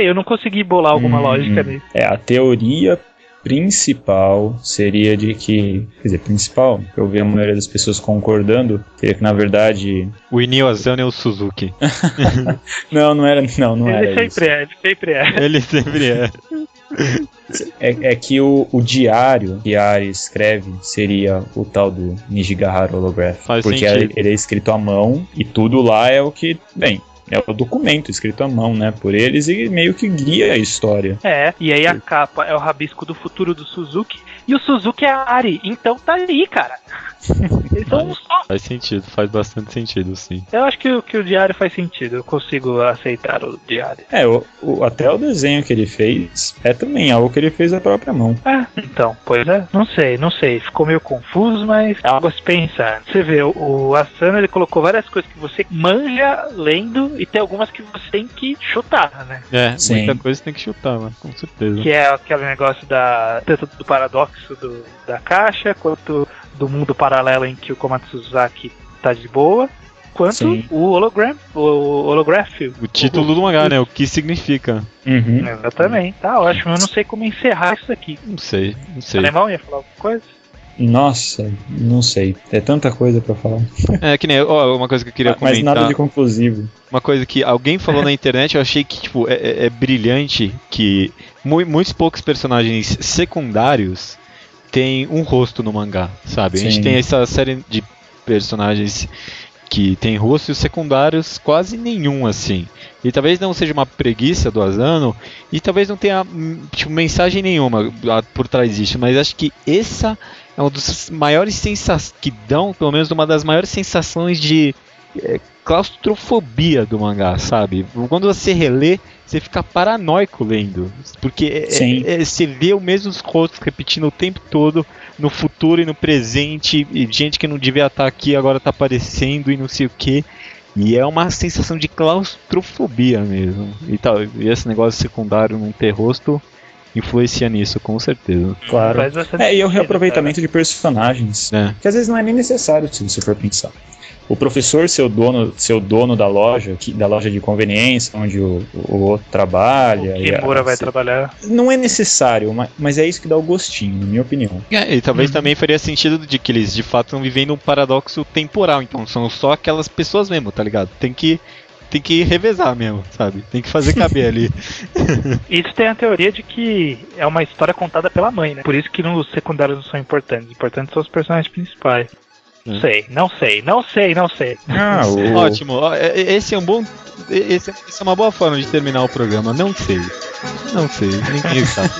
Eu não consegui bolar alguma lógica nisso. A teoria principal seria de que, quer dizer, principal, eu vi a maioria das pessoas concordando, seria que na verdade o Inio Asano é o Suzuki. não era Ele sempre é. Ele sempre é. É que o diário que Ari escreve seria o tal do Nijigahara Holograph. Porque ele é escrito à mão e tudo lá é o que, bem, é o documento escrito à mão, né, por eles e meio que guia a história. E aí a capa é o rabisco do futuro do Suzuki e o Suzuki é a Ari, então tá aí, cara. Eles são um só. Faz sentido, faz bastante sentido, sim. Eu acho que o diário faz sentido, eu consigo aceitar o diário. Até o desenho que ele fez é também algo que ele fez à própria mão. Então, pois é, não sei, ficou meio confuso, mas é algo a se pensar. Você vê, o Asano, ele colocou várias coisas que você manja lendo e tem algumas que você tem que chutar, né? Sim. Muita coisa tem que chutar, né? Com certeza. Que é aquele negócio tanto do paradoxo da caixa, quanto do mundo paralelo em que o Komatsuzaki tá de boa, quanto o holograph. O título do mangá, né? O que significa. Exatamente. Tá ótimo. Eu não sei como encerrar isso aqui. Não sei. O alemão ia falar alguma coisa? Nossa, não sei. É tanta coisa pra falar. Que nem uma coisa que eu queria comentar. Mas nada de conclusivo. Uma coisa que alguém falou na internet, eu achei que tipo, é brilhante que muitos poucos personagens secundários têm um rosto no mangá, sabe? Sim. A gente tem essa série de personagens que tem rosto e os secundários quase nenhum, assim. E talvez não seja uma preguiça do Asano e talvez não tenha tipo, mensagem nenhuma por trás disso, mas acho que essa é uma das maiores sensações que dão, pelo menos uma das maiores sensações de claustrofobia do mangá, sabe? Quando você relê, você fica paranoico lendo, porque você vê os mesmos rostos repetindo o tempo todo, no futuro e no presente, e gente que não devia estar aqui agora está aparecendo e não sei o que, e é uma sensação de claustrofobia mesmo, e esse negócio secundário não ter rosto influencia nisso, com certeza. Claro. E o reaproveitamento de personagens, que às vezes não é nem necessário, se você for pensar. O professor ser o dono da loja de conveniência, onde o outro trabalha. O Kimura vai trabalhar. Não é necessário, mas é isso que dá o gostinho, na minha opinião. E talvez também faria sentido de que eles de fato estão vivendo um paradoxo temporal, então são só aquelas pessoas mesmo, tá ligado? Tem que revezar mesmo, sabe? Tem que fazer caber ali. Isso tem a teoria de que é uma história contada pela mãe, né? Por isso que os secundários não são importantes. Importantes são os personagens principais. Não sei. Ótimo. Esse é um bom. Essa é uma boa forma de terminar o programa. Não sei. Ninguém sabe.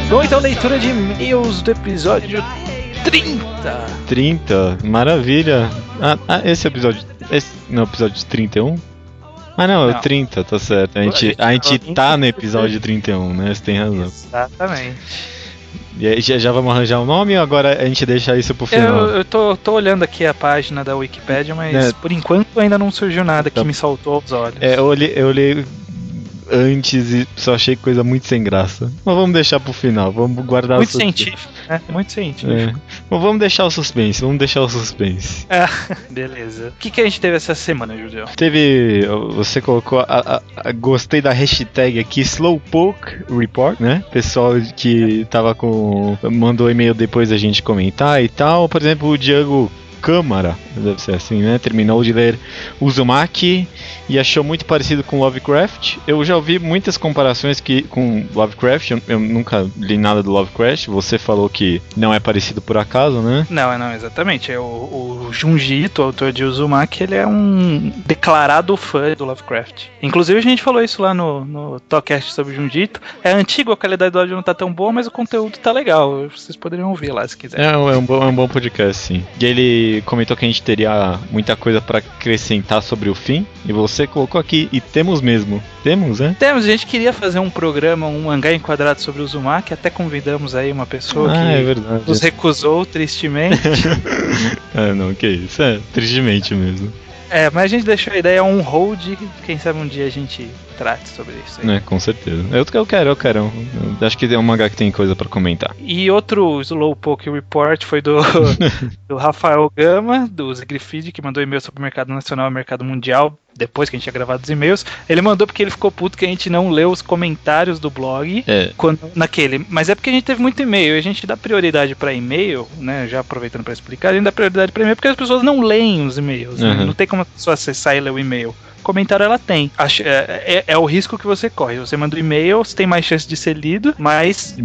Bom, então leitura de e-mails do episódio 30. Maravilha. Esse episódio. Não, episódio 31? Não, é o 30, tá certo. A gente tá no episódio 31, né? Você tem razão. Exatamente. E aí, já vamos arranjar um nome ou agora a gente deixa isso pro final? Eu tô olhando aqui a página da Wikipedia, mas por enquanto ainda não surgiu nada que me saltou aos olhos. Eu olhei antes e só achei coisa muito sem graça. Mas vamos deixar pro final, vamos guardar muito científico, né? Muito científico. Mas vamos deixar o suspense, Beleza. O que a gente teve essa semana, Judeu? Você colocou gostei da hashtag aqui, Slowpoke Report, né? Pessoal que tava mandou e-mail depois da gente comentar e tal. Por exemplo, o Diogo Câmara, deve ser assim, né? Terminou de ler Uzumaki e achou muito parecido com Lovecraft. Eu já ouvi muitas comparações com Lovecraft, eu nunca li nada do Lovecraft. Você falou que não é parecido por acaso, né? Não, exatamente. O Junji Ito, o autor de Uzumaki, ele é um declarado fã do Lovecraft. Inclusive a gente falou isso lá no Talkcast sobre Junji Ito. É antigo, a qualidade do áudio não tá tão boa, mas o conteúdo tá legal. Vocês poderiam ouvir lá se quiserem. É um bom podcast, sim. E ele comentou que a gente teria muita coisa pra acrescentar sobre o fim. E você colocou aqui, e temos mesmo. Temos, né? Temos, a gente queria fazer um programa, um mangá enquadrado sobre o Uzumaki. Até convidamos aí uma pessoa que nos recusou tristemente. Não, que isso. Tristemente mesmo. Mas a gente deixou a ideia on hold. Quem sabe um dia a gente trate sobre isso aí. Com certeza. Eu quero. Eu acho que é um mangá que tem coisa pra comentar. E outro Slowpoke Report foi do Rafael Gama, do Zigrifid, que mandou e-mail sobre o mercado nacional e mercado mundial. Depois que a gente tinha gravado os e-mails, ele mandou porque ele ficou puto que a gente não leu os comentários do blog naquele. Mas é porque a gente teve muito e-mail e a gente dá prioridade pra e-mail, né? Já aproveitando pra explicar, a gente dá prioridade pra e-mail porque as pessoas não leem os e-mails. Né? Não tem como a pessoa acessar e ler o e-mail. Comentário ela tem. É o risco que você corre. Você manda um e-mail, você tem mais chance de ser lido, mas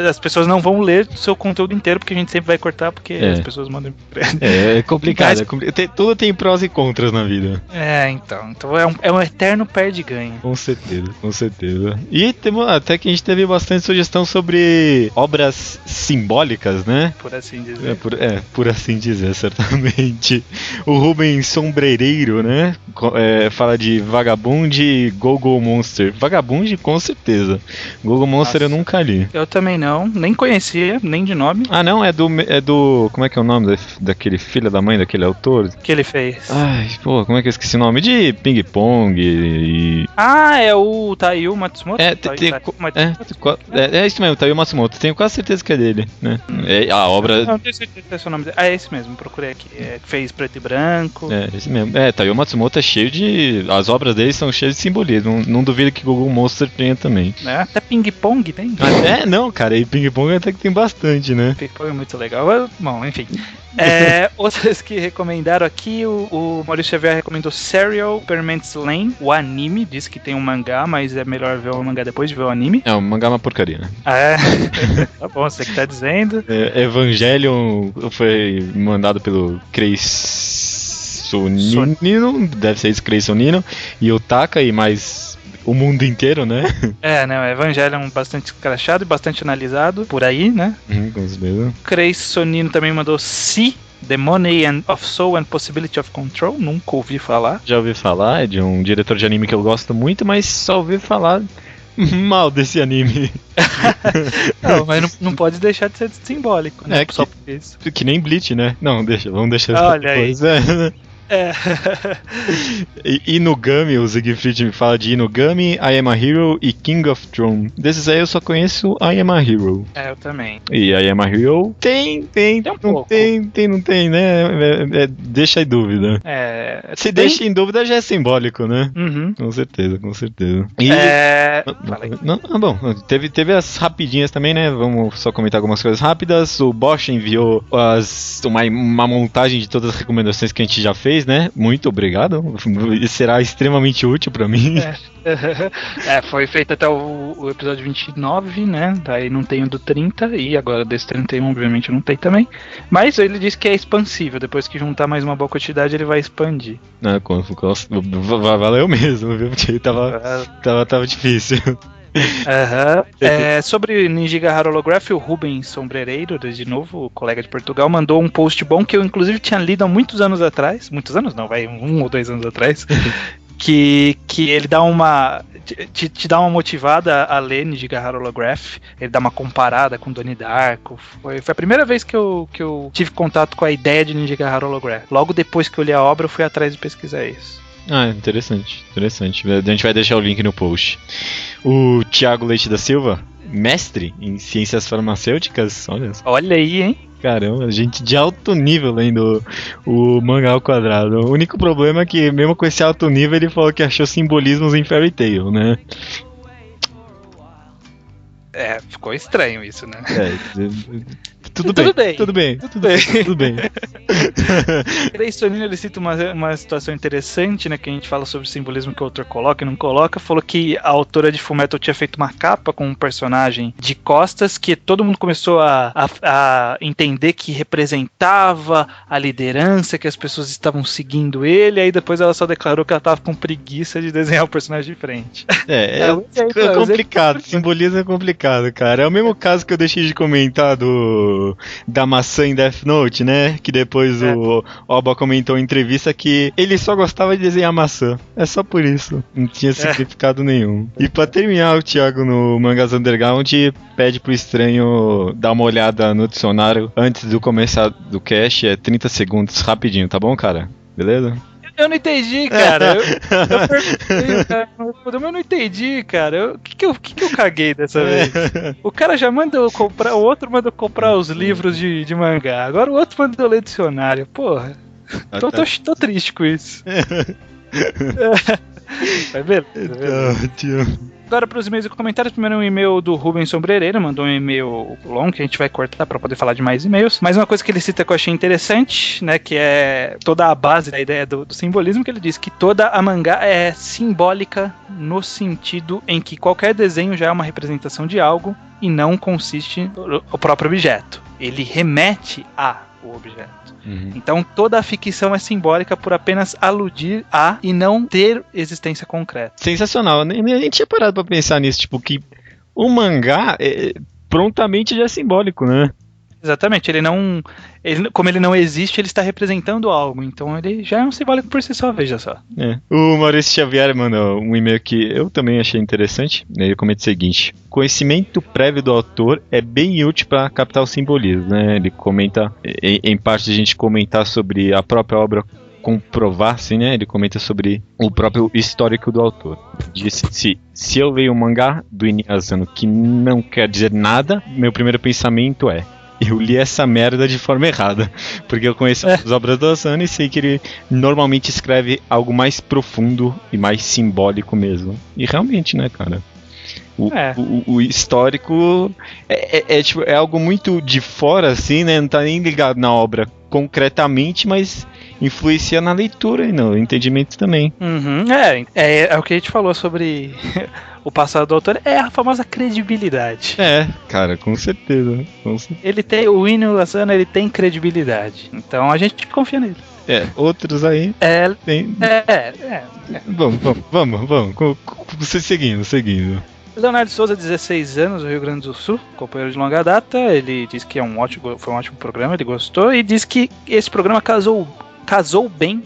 as pessoas não vão ler o seu conteúdo inteiro, porque a gente sempre vai cortar, porque as pessoas mandam. É complicado. Tudo tem prós e contras na vida. Então é um eterno perde-ganha. Com certeza. E temos até que a gente teve bastante sugestão sobre obras simbólicas, né? Por assim dizer. Por assim dizer, certamente. O Rubens Sombrereiro, né? Fala de Vagabond e Go-Go Monster. Vagabond, com certeza. Go-Go Monster eu nunca li. Eu também não, nem conhecia, nem de nome. Ah, não? É do como é que é o nome daquele filho da mãe, daquele autor? Que ele fez? Ai, pô, como é que eu esqueci o nome? De Ping Pong e... Ah, é o Taiyo Matsumoto? É isso mesmo, Taiyo Matsumoto. Tenho quase certeza que é dele, né? A obra... Não tenho certeza que é seu nome dele. É esse mesmo, procurei aqui. Fez preto e branco. Esse mesmo. Taiyo Matsumoto é cheio de... As obras dele são cheias de simbolismo. Não duvido que Google Monster tenha também. Até Ping Pong tem. Não, cara. E Ping Pong até que tem bastante, né? Ping Pong é muito legal. Bom, enfim. Outras que recomendaram aqui, o Maurício Xavier recomendou Serial Permanent Lane, o anime. Disse que tem um mangá, mas é melhor ver o mangá depois de ver o anime. O mangá é uma porcaria, né? Tá bom, você que tá dizendo. Evangelion foi mandado pelo Sonino, deve ser isso, Sonino, e o Taka e mais o mundo inteiro, né? Evangelion bastante escrachado e bastante analisado por aí, né? Com certeza. Sonino também mandou The Money of Soul and Possibility of Control, nunca ouvi falar. Já ouvi falar, é de um diretor de anime que eu gosto muito, mas só ouvi falar mal desse anime. Não, mas não pode deixar de ser simbólico, né? Só por isso. Que nem Bleach, né? Não, vamos deixar Olha depois. Inugami, o Siegfried me fala de Inugami, I Am a Hero e King of Throne. Desses aí eu só conheço I Am a Hero. Eu também. E I Am a Hero tem não tem, né? Deixa em dúvida. Se deixa em dúvida já é simbólico, né? Uhum. Com certeza. Bom, teve as rapidinhas também, né? Vamos só comentar algumas coisas rápidas. O Bosch enviou uma montagem de todas as recomendações que a gente já fez, né? Muito obrigado. Será extremamente útil pra mim. Foi feito até o episódio 29, né? Daí não tem o do 30 e agora desse 31, obviamente, não tem também. Mas ele disse que é expansível. Depois que juntar mais uma boa quantidade, ele vai expandir. Valeu mesmo, viu? Porque tava difícil. Sobre Ninjigahara Holograph, o Rubens Sombrereiro, de novo, colega de Portugal, mandou um post bom que eu inclusive tinha lido há muitos anos atrás. Muitos anos não, 1 ou 2 anos atrás. que ele dá te dá uma motivada a ler Ninjigahara Holograph. Ele dá uma comparada com Donnie Darko. Foi a primeira vez que eu tive contato com a ideia de Ninjigahara Holograph. Logo depois que eu li a obra, eu fui atrás de pesquisar isso. Interessante. A gente vai deixar o link no post. O Thiago Leite da Silva, mestre em ciências farmacêuticas, olha aí, hein? Caramba, gente de alto nível lendo o mangá ao quadrado. O único problema é que, mesmo com esse alto nível, ele falou que achou simbolismos em Fairy Tail, né? Ficou estranho isso, né? Tudo bem. Daí Sonino, ele cita uma situação interessante, né, que a gente fala sobre o simbolismo que o autor coloca e não coloca. Falou que a autora de Fullmetal tinha feito uma capa com um personagem de costas que todo mundo começou a entender que representava a liderança, que as pessoas estavam seguindo ele, aí depois ela só declarou que ela tava com preguiça de desenhar o personagem de frente. É complicado, simbolismo é complicado, cara. É o mesmo caso que eu deixei de comentar da maçã em Death Note, né? Que depois o Oba comentou em entrevista que ele só gostava de desenhar maçã. É só por isso. Não tinha significado nenhum. E pra terminar, o Thiago no Mangas Underground pede pro estranho dar uma olhada no dicionário antes do começar do cast. É 30 segundos, rapidinho, tá bom, cara? Beleza? Eu não entendi, cara. Eu perguntei, cara, mas eu não entendi, cara. O que eu caguei dessa vez? O cara já mandou comprar, o outro mandou comprar os livros de mangá. Agora o outro mandou ler dicionário. Porra. Tô triste com isso. Vai ver? Agora para os e-mails e comentários, primeiro um e-mail do Rubens Sombrereira, mandou um e-mail longo que a gente vai cortar para poder falar de mais e-mails, mas uma coisa que ele cita que eu achei interessante, né, que é toda a base da ideia do simbolismo, que ele diz que toda a mangá é simbólica no sentido em que qualquer desenho já é uma representação de algo e não consiste no próprio objeto. Ele remete o objeto. Então toda a ficção é simbólica por apenas aludir a e não ter existência concreta. Sensacional, nem tinha parado pra pensar nisso, tipo, que o mangá prontamente já é simbólico, né? Exatamente, como ele não existe, ele está representando algo, então ele já é um simbólico por si só, veja só. O Maurício Xavier mandou um e-mail que eu também achei interessante, ele comenta o seguinte: conhecimento prévio do autor é bem útil para captar o simbolismo, né? Ele comenta, em parte de a gente comentar sobre a própria obra, comprovar, assim, né? Ele comenta sobre o próprio histórico do autor. Disse: se eu leio um mangá do Inio Asano que não quer dizer nada, meu primeiro pensamento é: eu li essa merda de forma errada, porque eu conheço as obras do Asano e sei que ele normalmente escreve algo mais profundo e mais simbólico mesmo. E realmente, né, cara? O histórico é algo muito de fora, assim, né? Não tá nem ligado na obra concretamente, mas influencia na leitura e no entendimento também. É o que a gente falou sobre o passado do autor, é a famosa credibilidade. Cara, com certeza. Ele tem, o Inio Asano, ele tem credibilidade, então a gente confia nele. Outros aí tem... Vamos, seguindo. Leonardo Souza, 16 anos, do Rio Grande do Sul, companheiro de longa data. Ele diz que foi um ótimo programa, ele gostou, e diz que esse programa casou bem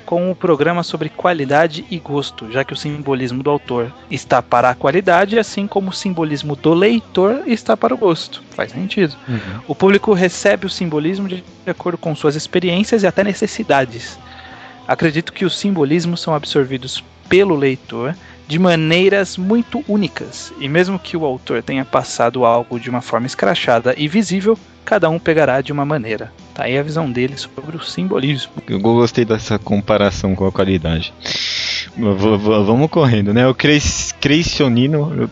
com o programa sobre qualidade e gosto, já que o simbolismo do autor está para a qualidade, assim como o simbolismo do leitor está para o gosto. Faz sentido. O público recebe o simbolismo de acordo com suas experiências e até necessidades. Acredito que os simbolismos são absorvidos pelo leitor de maneiras muito únicas, e mesmo que o autor tenha passado algo de uma forma escrachada e visível, cada um pegará de uma maneira. Tá aí a visão dele sobre o simbolismo. Eu gostei dessa comparação com a qualidade. Vamos correndo, né? O Creisonino,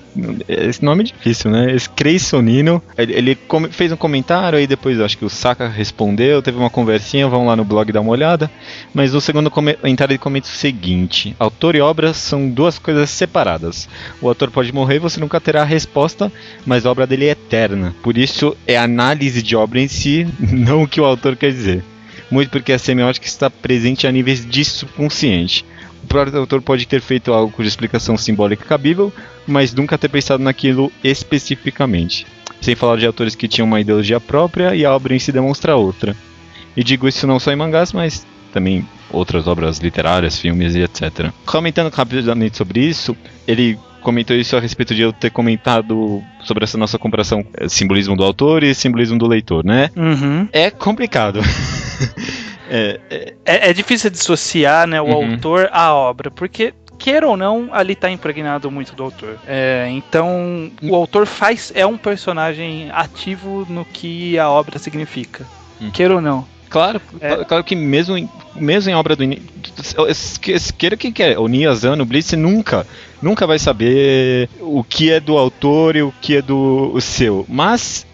esse nome é difícil, né? Esse Creisonino, ele fez um comentário, aí depois acho que o Saka respondeu, teve uma conversinha, vamos lá no blog dar uma olhada. Mas no segundo comentário ele comenta o seguinte: autor e obra são duas coisas separadas. O autor pode morrer e você nunca terá a resposta, mas a obra dele é eterna. Por isso é a análise de obra em si, não o que o autor quer dizer. Muito porque a semiótica está presente a níveis de subconsciente. O próprio autor pode ter feito algo cuja explicação simbólica é cabível, mas nunca ter pensado naquilo especificamente. Sem falar de autores que tinham uma ideologia própria e a obra em si demonstra outra. E digo isso não só em mangás, mas também outras obras literárias, filmes e etc. Comentando rapidamente sobre isso, ele comentou isso a respeito de eu ter comentado sobre essa nossa comparação simbolismo do autor e simbolismo do leitor, né? É complicado. É difícil dissociar, né, o autor à obra, porque, queira ou não, ali está impregnado muito do autor. Então, o autor é um personagem ativo no que a obra significa. Queira ou não. Claro que mesmo em obra do queira quem quer, o Niyazano, o Blitz nunca vai saber o que é do autor e o que é do seu, mas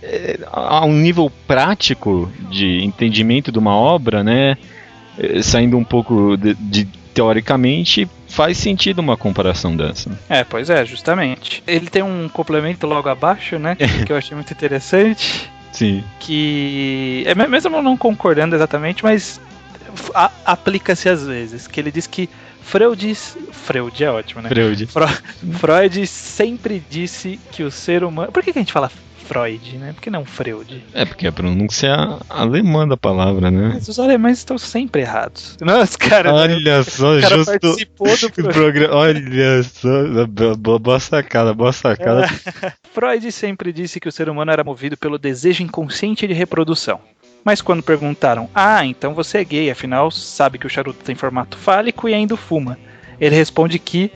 a um nível prático de entendimento de uma obra, né, saindo um pouco de teoricamente, faz sentido uma comparação dessa. Pois é, justamente. Ele tem um complemento logo abaixo, né, que eu achei muito interessante. Sim. Que, mesmo não concordando exatamente, mas aplica-se às vezes. Que ele diz que Freud é ótimo, né? Freud sempre disse que o ser humano... Por que a gente fala Freud, né? Por que não Freud? Porque a pronúncia é alemã da palavra, né? Mas os alemães estão sempre errados. Nossa, cara... Olha só, justo... participou do programa. Olha só, boa sacada. Freud sempre disse que o ser humano era movido pelo desejo inconsciente de reprodução. Mas quando perguntaram, então você é gay, afinal sabe que o charuto tem formato fálico e ainda fuma. Ele responde que,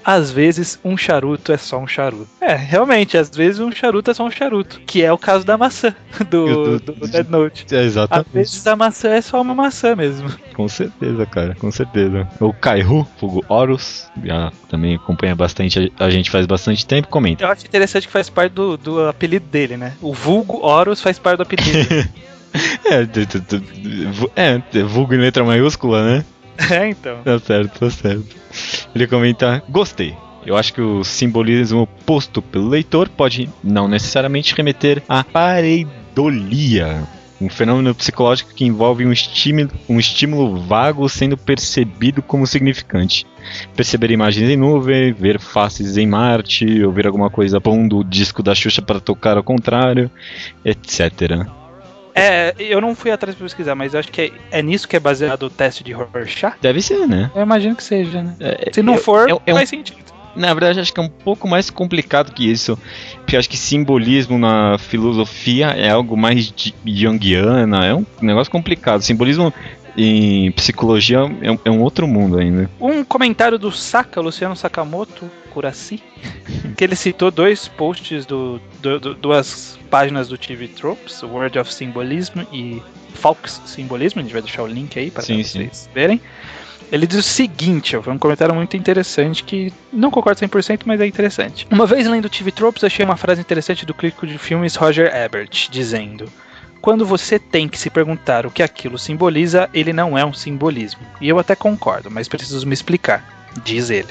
às vezes, um charuto é só um charuto. Realmente, às vezes um charuto é só um charuto. Que é o caso da maçã, do Dead Note. Exatamente. Às vezes a maçã é só uma maçã mesmo. Com certeza, cara, com certeza. O Kaihu, vulgo Horus, já também acompanha bastante, a gente faz bastante tempo, comenta. Eu acho interessante que faz parte do apelido dele, né? O vulgo Horus faz parte do apelido dele. Vulgo em letra maiúscula, né? Então. Tá certo. Ele comenta: gostei. Eu acho que o simbolismo posto pelo leitor pode não necessariamente remeter à pareidolia, um fenômeno psicológico que envolve um estímulo vago sendo percebido como significante. Perceber imagens em nuvem, ver faces em Marte, ouvir alguma coisa pondo o disco da Xuxa para tocar ao contrário, etc. Eu não fui atrás pra pesquisar, mas eu acho que é nisso que é baseado o teste de Rorschach. Deve ser, né? Eu imagino que seja, né? Se não for, faz sentido. Na verdade, acho que é um pouco mais complicado que isso. Porque eu acho que simbolismo na filosofia é algo mais junguiana, é um negócio complicado. Simbolismo em psicologia é um outro mundo ainda. Um comentário do Luciano Sakamoto Kurasi, que ele citou 2 posts duas páginas do TV Tropes, World of Symbolism e Falks Simbolismo. A gente vai deixar o link aí para vocês verem. Ele diz o seguinte, foi um comentário muito interessante que não concordo 100%, mas é interessante. Uma vez lendo TV Tropes, achei uma frase interessante do crítico de filmes Roger Ebert, dizendo: quando você tem que se perguntar o que aquilo simboliza, ele não é um simbolismo. E eu até concordo, mas preciso me explicar, diz ele.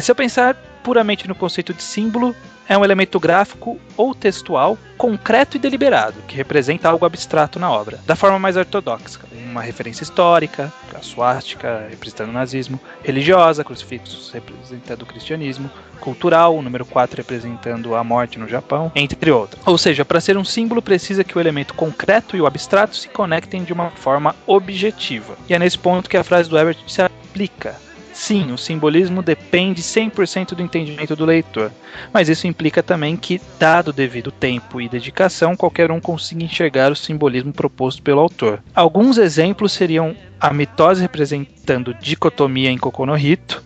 Se eu pensar puramente no conceito de símbolo, é um elemento gráfico ou textual, concreto e deliberado, que representa algo abstrato na obra, da forma mais ortodoxa. Uma referência histórica, a suástica representando o nazismo, religiosa, crucifixos representando o cristianismo, cultural, o número 4 representando a morte no Japão, entre outras. Ou seja, para ser um símbolo precisa que o elemento concreto e o abstrato se conectem de uma forma objetiva. E é nesse ponto que a frase do Ebert se aplica. Sim, o simbolismo depende 100% do entendimento do leitor, mas isso implica também que, dado o devido tempo e dedicação, qualquer um consiga enxergar o simbolismo proposto pelo autor. Alguns exemplos seriam a mitose representando dicotomia em Koku no Hito,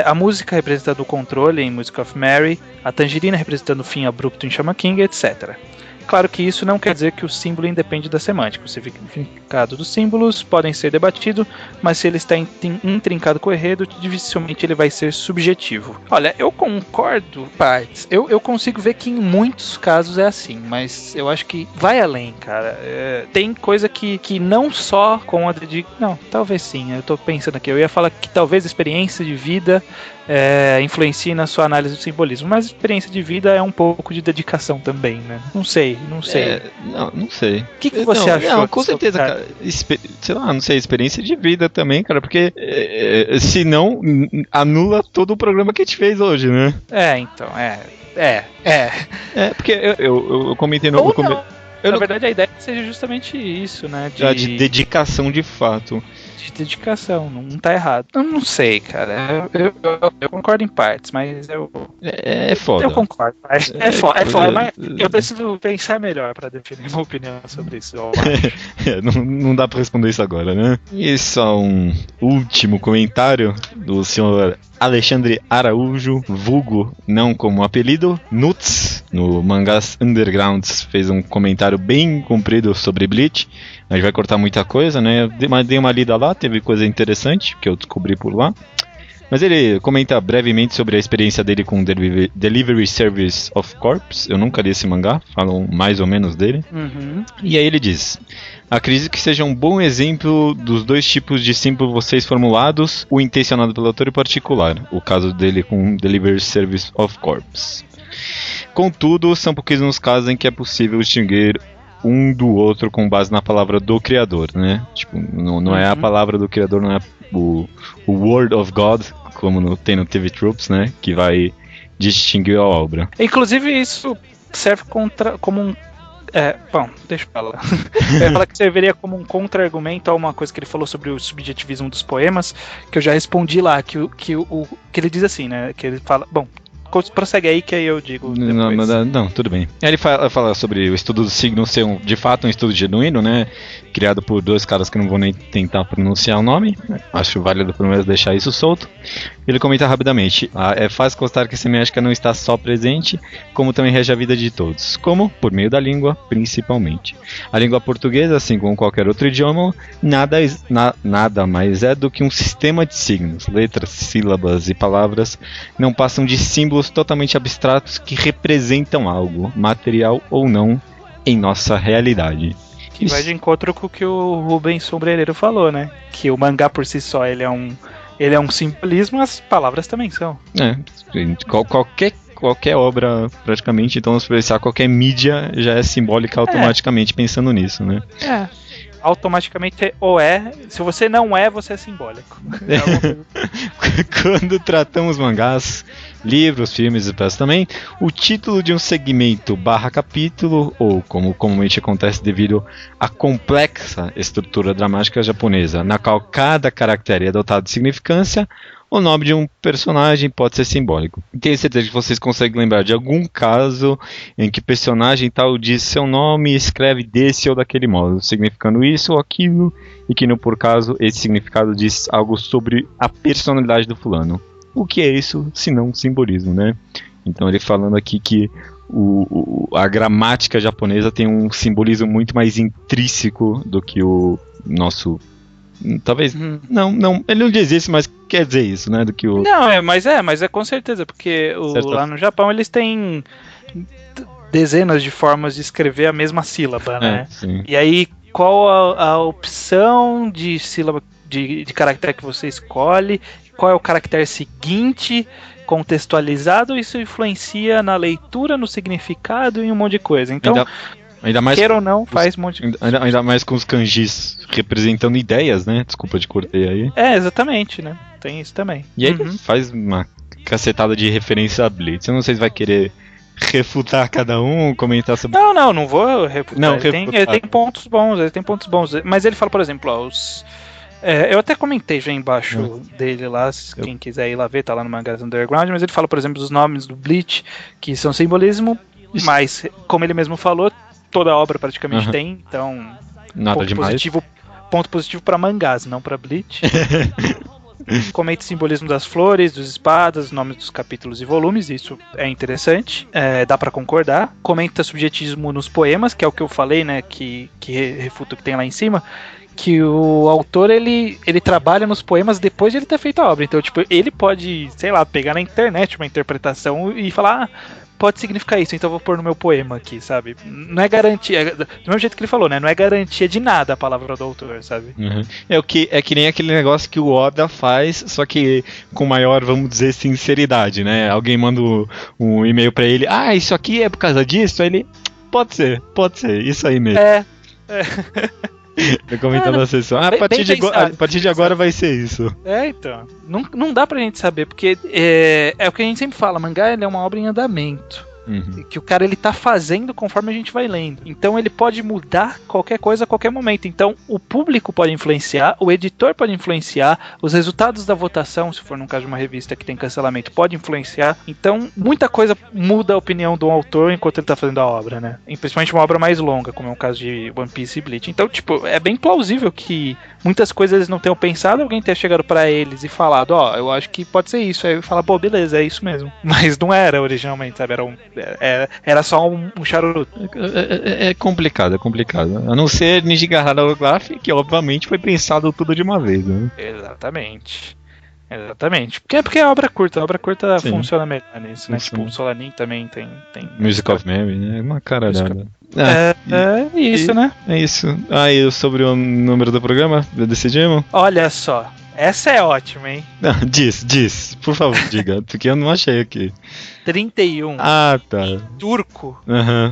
a música representando o controle em Music of Mary, a tangerina representando o fim abrupto em Shaman King, etc. Claro que isso não quer dizer que o símbolo independe da semântica. O significado dos símbolos podem ser debatido, mas se ele está intrincado com o enredo, dificilmente ele vai ser subjetivo. Olha, eu concordo, partes. Eu consigo ver que em muitos casos é assim, mas eu acho que vai além, cara. Tem coisa que não só com a de... Não, talvez sim, eu tô pensando aqui. Eu ia falar que talvez a experiência de vida influencie na sua análise do simbolismo, mas experiência de vida é um pouco de dedicação também, né? Não sei. Não sei. O que você achou? Não, com certeza, cara. Sei lá, não sei, experiência de vida também, cara, porque senão anula todo o programa que a gente fez hoje, né? Porque eu comentei no começo. Na verdade, a ideia é que seja justamente isso, né? De dedicação de fato. De dedicação, não tá errado. Eu não sei, cara. Eu concordo em partes, mas eu... É foda. Eu concordo, mas é foda, mas eu preciso pensar melhor pra definir uma opinião sobre isso. Não dá pra responder isso agora, né? E só um último comentário do senhor Alexandre Araújo, vulgo, não como apelido, Nuts. no Mangás Undergrounds, fez um comentário bem comprido sobre Bleach. A gente vai cortar muita coisa, né? Dei uma lida lá, teve coisa interessante que eu descobri por lá. Mas ele comenta brevemente sobre a experiência dele com Delivery Service of Corps. Eu nunca li esse mangá, falam mais ou menos dele. E aí ele diz: acredito que seja um bom exemplo dos dois tipos de símbolo vocês formulados, o intencionado pelo autor e particular, o caso dele com Delivery Service of Corps. Contudo, são pouquíssimos casos em que é possível distinguir um do outro com base na palavra do criador, né? Tipo, não é a palavra do criador, não é o Word of God, como tem no TV Tropes, né? Que vai distinguir a obra. Inclusive, isso serve como um... bom, deixa eu falar. Eu ia falar que serviria como um contra-argumento a uma coisa que ele falou sobre o subjetivismo dos poemas, que eu já respondi lá, que ele diz assim, né? Que ele fala... Bom, prossegue aí que aí eu digo depois. Não, tudo bem. Ele fala sobre o estudo do signo ser de fato um estudo genuíno, né? Criado por dois caras que não vou nem tentar pronunciar o nome. Acho válido pelo menos deixar isso solto. Ele comenta rapidamente: é fácil constar que a semiótica não está só presente, como também rege a vida de todos. Como? Por meio da língua, principalmente. A língua portuguesa, assim como qualquer outro idioma, nada mais é do que um sistema de signos. Letras, sílabas e palavras não passam de símbolos totalmente abstratos que representam algo, material ou não, em nossa realidade. Que vai de encontro com o que o Rubens Sombrereiro falou, né? Que o mangá por si só ele é um simbolismo, as palavras também são. Qualquer obra, praticamente, então se pensar qualquer mídia já é simbólica automaticamente pensando nisso, né? Automaticamente se você não você é simbólico. Quando tratamos mangás, livros, filmes e peças também, o título de um segmento / capítulo, ou como comumente acontece devido à complexa estrutura dramática japonesa, na qual cada caractere é dotado de significância, o nome de um personagem pode ser simbólico. Tenho certeza que vocês conseguem lembrar de algum caso em que personagem tal diz seu nome e escreve desse ou daquele modo, significando isso ou aquilo, e que não por acaso esse significado diz algo sobre a personalidade do fulano. O que é isso, se não simbolismo, né? Então ele falando aqui que a gramática japonesa tem um simbolismo muito mais intrínseco do que o nosso... Talvez, não, ele não diz isso, mas quer dizer isso, né, do que o... Não, mas é com certeza, porque lá no Japão eles têm dezenas de formas de escrever a mesma sílaba, né? Sim. E aí, qual a opção de sílaba, de caractere que você escolhe, qual é o caractere seguinte, contextualizado, isso influencia na leitura, no significado e um monte de coisa. Então... Ainda mais queira ou não, faz um monte de coisa. Ainda mais com os kanjis representando ideias, né? Desculpa te cortei aí. Exatamente, né? Tem isso também. E aí faz uma cacetada de referência a Blitz. Eu não sei se vai querer refutar cada um, comentar sobre... Não vou refutar. Não, ele tem pontos bons, Mas ele fala, por exemplo, eu até comentei já embaixo dele lá, quem quiser ir lá ver, tá lá no Mangás Underground, mas ele fala, por exemplo, dos nomes do Bleach, que são simbolismo, mas, como ele mesmo falou, toda a obra praticamente tem, então nada demais. Ponto positivo para mangás, não para Bleach. Comenta o simbolismo das flores, dos espadas, nomes dos capítulos e volumes, isso é interessante, dá para concordar. Comenta subjetismo nos poemas, que é o que eu falei, né, que refuta o que tem lá em cima, que o autor ele trabalha nos poemas depois de ele ter feito a obra, então tipo, ele pode, sei lá, pegar na internet uma interpretação e falar... pode significar isso, então eu vou pôr no meu poema aqui, sabe? Não é garantia, do mesmo jeito que ele falou, né? Não é garantia de nada a palavra do autor, sabe? É que nem aquele negócio que o Oda faz, só que com maior, vamos dizer, sinceridade, né? Alguém manda um e-mail pra ele, isso aqui é por causa disso? Aí ele, pode ser, isso aí mesmo. Comentando a sessão. A partir de agora vai ser isso. Então. Não dá pra gente saber, porque é o que a gente sempre fala, mangá ele é uma obra em andamento. Que o cara ele tá fazendo conforme a gente vai lendo. Então ele pode mudar qualquer coisa a qualquer momento. Então o público pode influenciar, o editor pode influenciar, os resultados da votação, se for num caso de uma revista que tem cancelamento, pode influenciar. Então muita coisa muda a opinião do autor enquanto ele tá fazendo a obra, né? E principalmente uma obra mais longa, como é o caso de One Piece e Bleach. Então, tipo, é bem plausível que muitas coisas eles não tenham pensado, alguém tenha chegado pra eles e falado, eu acho que pode ser isso. Aí fala, beleza, é isso mesmo. Mas não era originalmente, sabe? Era Era só um charuto. É complicado, é complicado. A não ser Nijigahara Holograph, que obviamente foi pensado tudo de uma vez, né? Exatamente. Porque é obra curta. A obra curta Sim. funciona melhor nisso, né? Sim. Tipo, o Solanin também tem... Music of Mary, né? Uma caralhada. É isso, né? É isso. E sobre o número do programa? Decidimos? Olha só. Essa é ótima, hein? Não, diz. Por favor, diga. Porque eu não achei aqui. 31. Tá. Turco.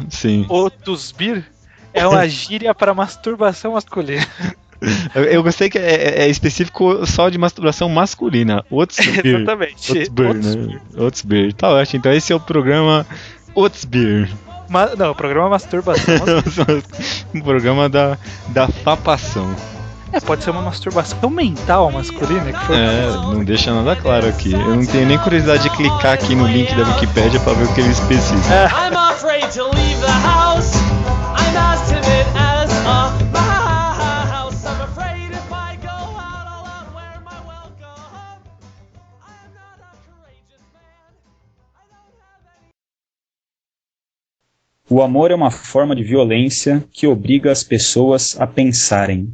Sim. Otusbir é uma gíria para masturbação masculina. Eu gostei que é específico só de masturbação masculina. Otsbir. Exatamente. Otsbir, né? Otsbir. Tá ótimo. Então esse é o programa Otsbir. Não, o programa masturbação masculina. O programa da fapação. Pode ser uma masturbação mental masculina. Que foi não deixa nada claro aqui. Eu não tenho nem curiosidade de clicar aqui no link da Wikipédia pra ver o que ele especifica. I'm afraid to leave the house. I'm as timid as a mouse. I'm afraid if I go out, I'll outwear my welcome. I'm not a courageous man. I don't have any... O amor é uma forma de violência que obriga as pessoas a pensarem.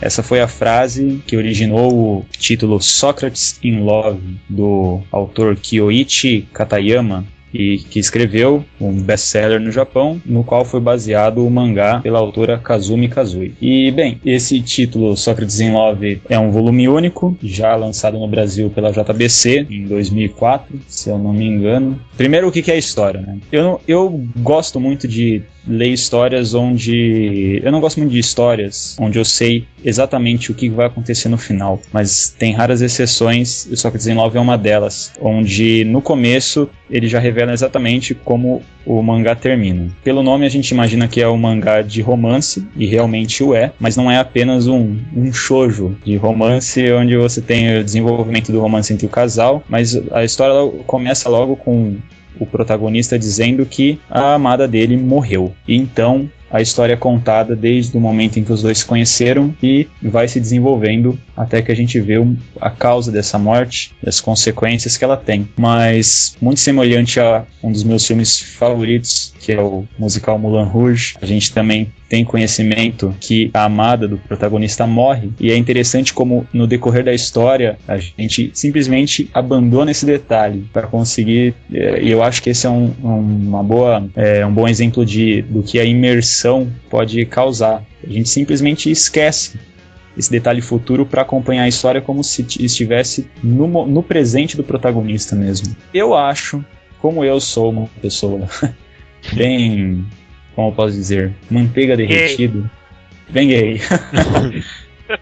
Essa foi a frase que originou o título Socrates in Love, do autor Kyoichi Katayama, e que escreveu um best-seller no Japão, no qual foi baseado o mangá pela autora Kazumi Kazui. E, bem, esse título, Socrates in Love, é um volume único, já lançado no Brasil pela JBC em 2004, se eu não me engano. Primeiro, o que é a história, né? Eu gosto muito de ler histórias onde... Eu não gosto muito de histórias onde eu sei exatamente o que vai acontecer no final, mas tem raras exceções, e Socrates in Love é uma delas, onde no começo ele já revela exatamente como o mangá termina. Pelo nome a gente imagina que é um mangá de romance, e realmente o é, mas não é apenas um shoujo de romance, onde você tem o desenvolvimento do romance entre o casal, mas a história começa logo com o protagonista dizendo que a amada dele morreu. E então a história é contada desde o momento em que os dois se conheceram e vai se desenvolvendo até que a gente vê a causa dessa morte e as consequências que ela tem. Mas muito semelhante a um dos meus filmes favoritos, que é o musical Moulin Rouge, a gente também tem conhecimento que a amada do protagonista morre, e é interessante como no decorrer da história a gente simplesmente abandona esse detalhe para conseguir, e eu acho que esse é um bom exemplo do que a imersão pode causar. A gente simplesmente esquece esse detalhe futuro para acompanhar a história como se estivesse no presente do protagonista mesmo. Eu acho, como eu sou uma pessoa bem, como eu posso dizer, manteiga derretida, bem gay.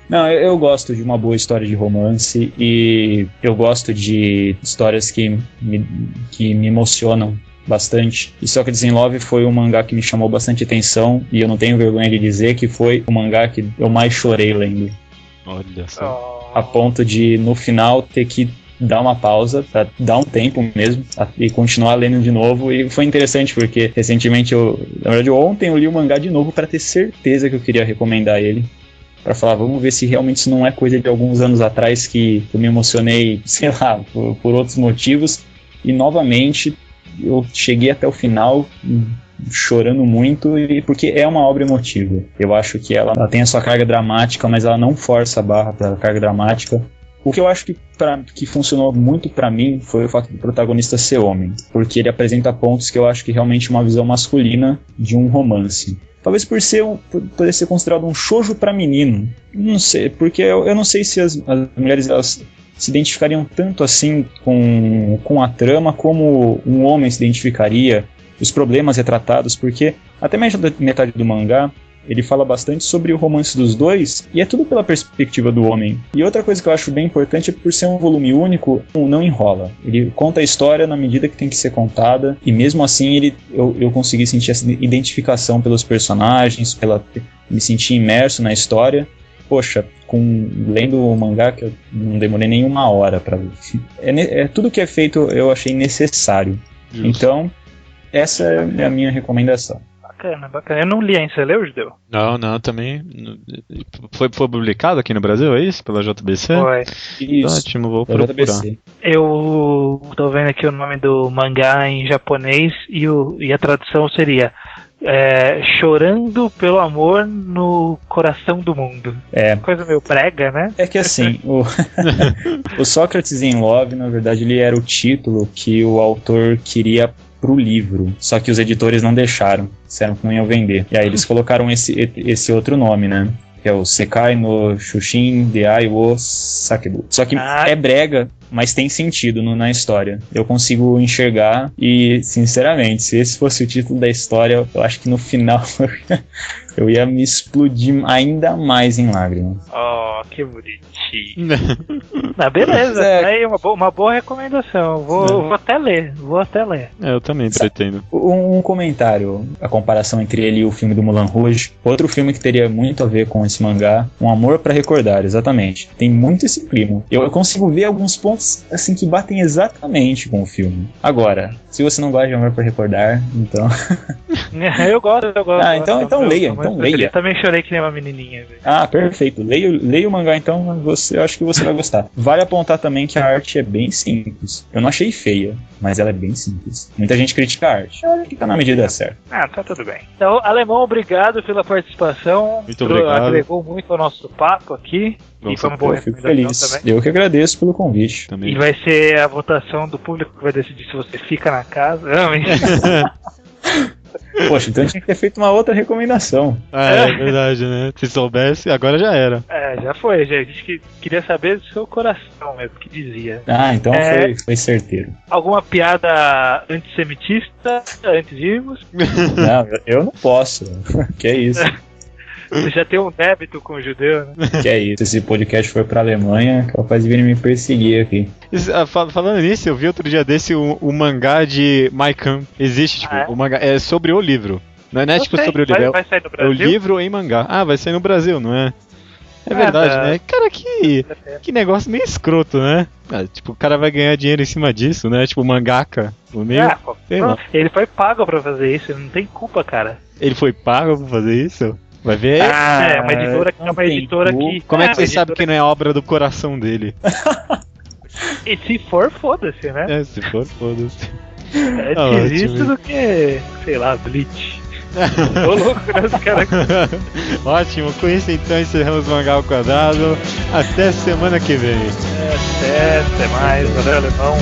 Não, eu gosto de uma boa história de romance, e eu gosto de histórias que me emocionam bastante. E Socrates in Love foi um mangá que me chamou bastante atenção, e eu não tenho vergonha de dizer que foi o mangá que eu mais chorei lendo. Olha só. A ponto de, no final, ter que dar uma pausa, pra dar um tempo mesmo, e continuar lendo de novo. E foi interessante porque recentemente, na verdade ontem eu li o mangá de novo para ter certeza que eu queria recomendar ele, para falar, vamos ver se realmente isso não é coisa de alguns anos atrás que eu me emocionei, sei lá, por outros motivos. E novamente eu cheguei até o final chorando muito, e porque é uma obra emotiva. Eu acho que ela tem a sua carga dramática, mas ela não força a barra para a carga dramática. O que eu acho que funcionou muito pra mim foi o fato do protagonista ser homem, porque ele apresenta pontos que eu acho que realmente é uma visão masculina de um romance. Talvez por poder ser considerado um shoujo pra menino, não sei, porque eu não sei se as mulheres elas se identificariam tanto assim com a trama como um homem se identificaria, os problemas retratados, porque até mais da metade do mangá ele fala bastante sobre o romance dos dois, e é tudo pela perspectiva do homem. E outra coisa que eu acho bem importante é que, por ser um volume único, não enrola. Ele conta a história na medida que tem que ser contada, e mesmo assim eu consegui sentir essa identificação pelos personagens, me sentir imerso na história. Poxa, lendo o mangá que eu não demorei nem uma hora pra ver. Tudo que é feito eu achei necessário. Justo. Então, essa é a minha recomendação. Bacana, bacana. Eu não li ainda, você leu, Judeu? Não, também. Foi publicado aqui no Brasil, é isso? Pela JBC? Foi. Isso. Ótimo, vou Da procurar. JBC. Eu tô vendo aqui o nome do mangá em japonês e a tradução seria Chorando pelo Amor no Coração do Mundo. É. Coisa meio brega, né? É que assim, o Sócrates in Love, na verdade, ele era o título que o autor queria pro livro, só que os editores não deixaram, disseram que não iam vender. E aí eles colocaram esse outro nome, né? Que é o Sekai no Shushin Deai wo Sakebu. Só que é brega, mas tem sentido na história. Eu consigo enxergar e, sinceramente, se esse fosse o título da história, eu acho que no final eu ia me explodir ainda mais em lágrimas. Oh, que bonitinho. Beleza, aí uma boa recomendação. Vou até ler. Eu também pretendo. Um comentário, a comparação entre ele e o filme do Moulin Rouge. Outro filme que teria muito a ver com esse mangá, Um Amor pra Recordar, exatamente. Tem muito esse clima. Eu consigo ver alguns pontos assim que batem exatamente com o filme. Agora, se você não gosta de Amor pra Recordar, então... Eu gosto. Então leia. Eu também chorei que nem uma menininha. Véio. Ah, perfeito. Leia o mangá, então eu acho que você vai gostar. Vale apontar também que a arte é bem simples. Eu não achei feia, mas ela é bem simples. Muita gente critica a arte. Eu acho que tá na medida certa. Tá tudo bem. Então, Alemão, obrigado pela participação. Muito obrigado. Agregou muito ao nosso papo aqui. E foi uma boa Eu fico recomendação feliz. também. Eu que agradeço pelo convite. Também. E vai ser a votação do público que vai decidir se você fica na casa. Não, mentira. Poxa, então tinha que ter feito uma outra recomendação. É verdade, né? Se soubesse, agora já era. Já foi, gente. A gente queria saber do seu coração mesmo, que dizia. Ah, então foi certeiro. Alguma piada antissemitista antes de irmos? Não, eu não posso. Que é isso? Você já tem um débito com o judeu, né? Que é isso? Se esse podcast for pra Alemanha, capaz de vir me perseguir aqui. Falando nisso, eu vi outro dia desse o mangá de Maikan. Existe, tipo, o mangá é sobre o livro. Não é tipo sobre o livro. Vai sair no É Brasil? o livro em mangá. Ah, vai sair no Brasil, não é? É verdade, né? Cara, que negócio meio escroto, né? Tipo, o cara vai ganhar dinheiro em cima disso, né? Tipo, mangaka. Sei lá. Ele foi pago pra fazer isso, ele não tem culpa, cara. Ele foi pago pra fazer isso? Vai ver? É uma editora que... Como é que você sabe que não é obra do coração dele? E se for, foda-se, né? Se for, foda-se. É esquisito do que, sei lá, Bleach. Ô louco, né, os caras... Ótimo, com isso então encerramos o Mangá ao Quadrado. Até semana que vem. Até mais, valeu, alemão.